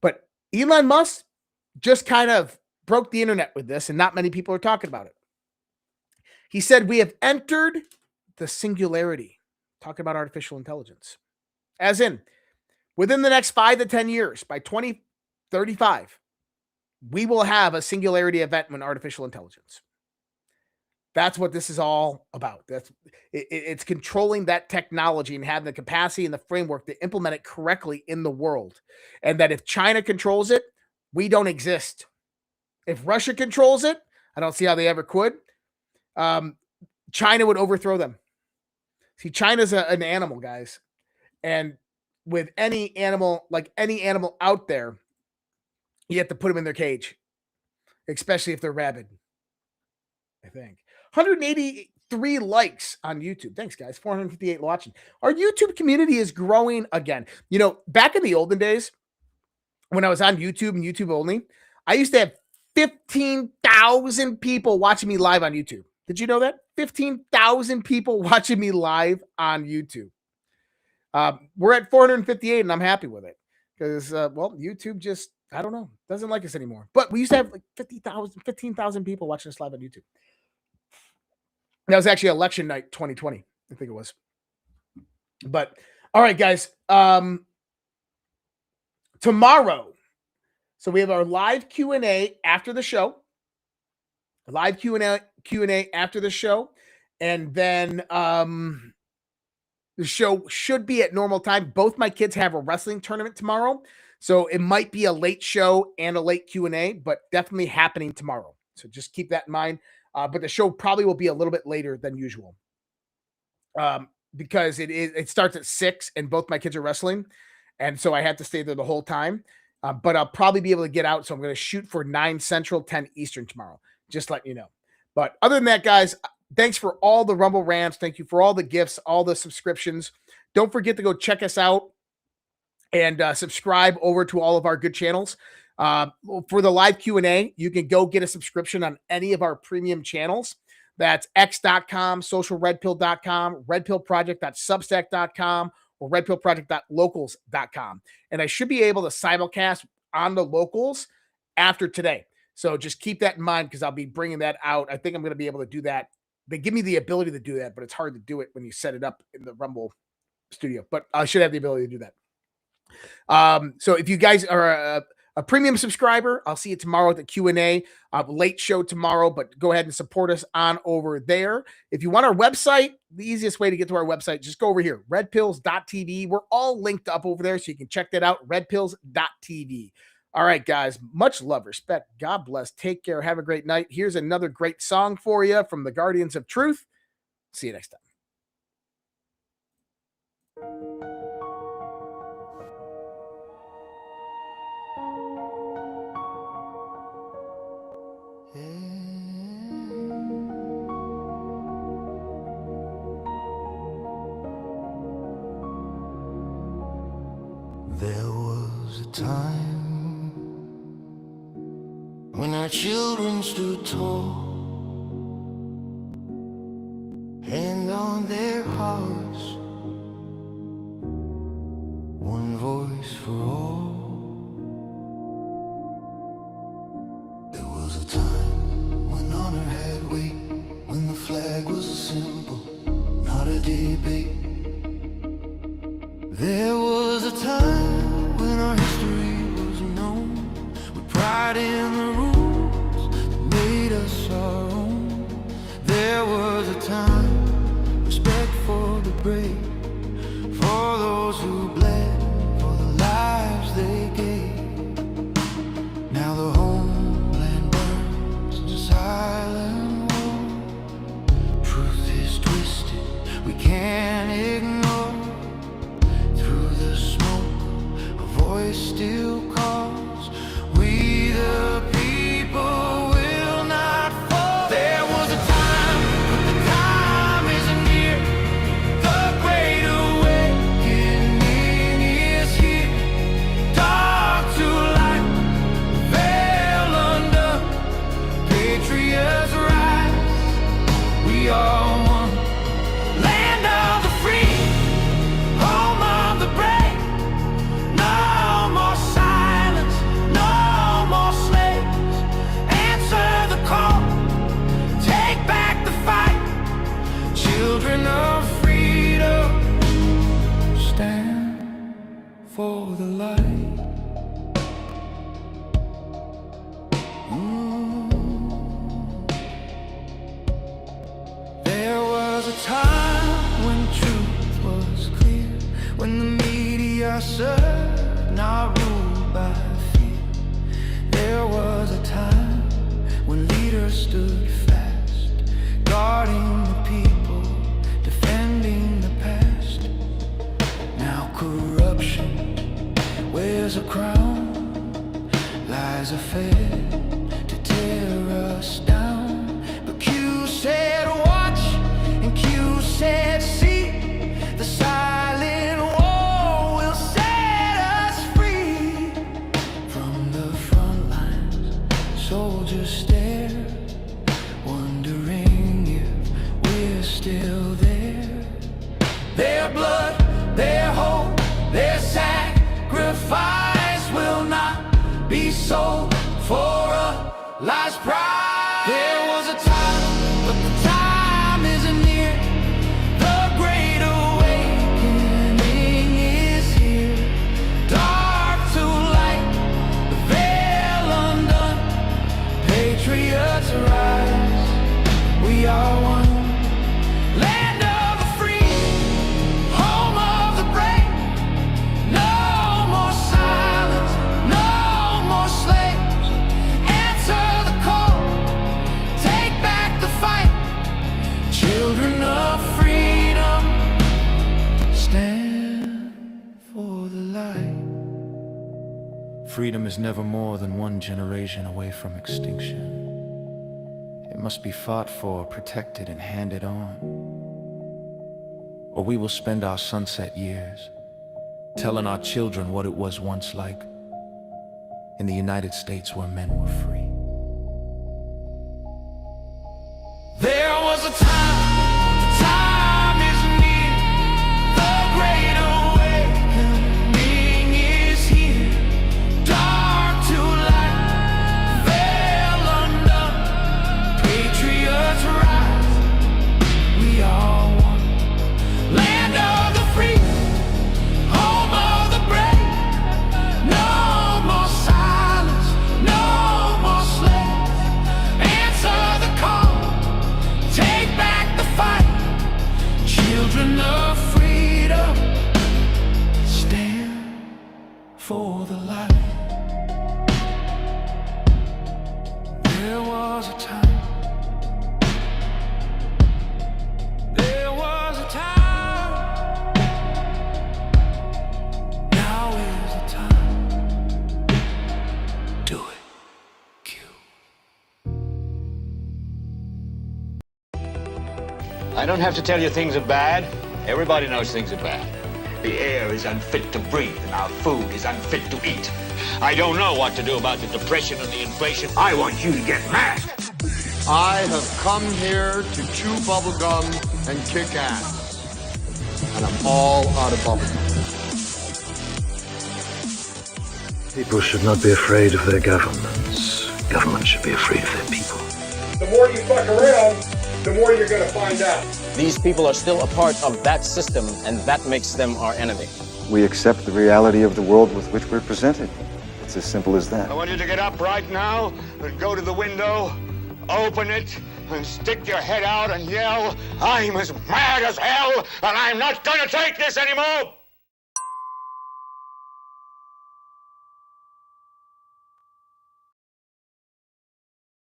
But Elon Musk just kind of broke the internet with this, and not many people are talking about it. He said, we have entered the singularity, talking about artificial intelligence. As in, within the next 5 to 10 years, by 2035, we will have a singularity event in artificial intelligence. That's what this is all about. It's controlling that technology and having the capacity and the framework to implement it correctly in the world. And that if China controls it, we don't exist. If Russia controls it, I don't see how they ever could. China would overthrow them. See, China's an animal, guys. And with any animal, like any animal out there, you have to put them in their cage, especially if they're rabid, I think. 183 likes on YouTube. Thanks, guys. 458 watching. Our YouTube community is growing again. You know, back in the olden days, when I was on YouTube and YouTube only, I used to have 15,000 people watching me live on YouTube. Did you know that? 15,000 people watching me live on YouTube. We're at 458 and I'm happy with it because, well, YouTube just, I don't know, doesn't like us anymore. But we used to have like 15,000 people watching us live on YouTube. That was actually election night 2020. I think it was. But all right, guys, tomorrow, so we have our live Q&A after the show. Live Q&A after the show. And then the show should be at normal time. Both my kids have a wrestling tournament tomorrow. So it might be a late show and a late Q&A, but definitely happening tomorrow. So just keep that in mind. But the show probably will be a little bit later than usual. Because it starts at 6 and both my kids are wrestling. And so I have to stay there the whole time. But I'll probably be able to get out. So I'm going to shoot for 9 Central, 10 Eastern tomorrow. Just letting you know. But other than that, guys, thanks for all the Rumble rants. Thank you for all the gifts, all the subscriptions. Don't forget to go check us out and subscribe over to all of our good channels. For the live Q&A, you can go get a subscription on any of our premium channels. That's x.com, socialredpill.com, redpillproject.substack.com, or redpillproject.locals.com. And I should be able to simulcast on the locals after today. So just keep that in mind because I'll be bringing that out. I think I'm going to be able to do that. They give me the ability to do that, but it's hard to do it when you set it up in the Rumble studio. But I should have the ability to do that. So if you guys are a premium subscriber, I'll see you tomorrow at the Q&A. Late show tomorrow, but go ahead and support us on over there. If you want our website, the easiest way to get to our website, just go over here, redpills.tv. We're all linked up over there, so you can check that out, redpills.tv. All right, guys, much love, respect. God bless. Take care. Have a great night. Here's another great song for you from the Guardians of Truth. See you next time. There was a time when our children stood tall and debate. There was a time when our history was known, with pride in the rules that made us our own. There was a time, respect for the brave, for those who bled, for the lives they gave. Now the homeland burns in silent war. Truth is twisted, we can't ignore. Through the smoke, a voice still calls. We the people will not fall. There was a time, but the time isn't near. The great awakening is here. Dark to light, veil under. Patriots rise, we are one. Land of the free, home of the brave. No more silence, no more slaves. Answer the call, take back the fight. Children of freedom, stand for the light. There was a time when truth was clear, when the media served, not ruled by fear. There was a time when leaders stood fast, guarding the people, defending the past. Now corruption wears a crown, lies are fed to tear us down. But Q said watch, and Q said see. The silent war will set us free. From the front lines, soldiers stare, wondering if we're still there. Their blood, their hope, their sacrifice will not be sold for a last prize. There was a time, but the time isn't near. The great awakening is here. Dark to light, the veil undone. Patriots rise, we are one. Land of the free, home of the brave. No more silence, no more slaves. Answer the call, take back the fight. Children of freedom, stand for the light. Freedom is never more than one generation away from extinction. It must be fought for, protected, and handed on. Or we will spend our sunset years telling our children what it was once like in the United States where men were free. There was a time, the time is near. The great awakening is here. Dark to light, veil undone. Patriots rise, we are one. Land of the free, home of the brave. No more silence, no more slaves. Answer the call, take back the fight. Children of freedom, stand for the light. There was a time. There was a time. Now is the time. Do it. I don't have to tell you things are bad. Everybody knows things are bad. The air is unfit to breathe, and our food is unfit to eat. I don't know what to do about the depression and the inflation. I want you to get mad. I have come here to chew bubblegum and kick ass. And I'm all out of bubblegum. People should not be afraid of their governments. Governments should be afraid of their people. The more you fuck around, the more you're going to find out. These people are still a part of that system, and that makes them our enemy. We accept the reality of the world with which we're presented. It's as simple as that. I want you to get up right now and go to the window, open it, and stick your head out and yell, "I'm as mad as hell, and I'm not gonna take this anymore!"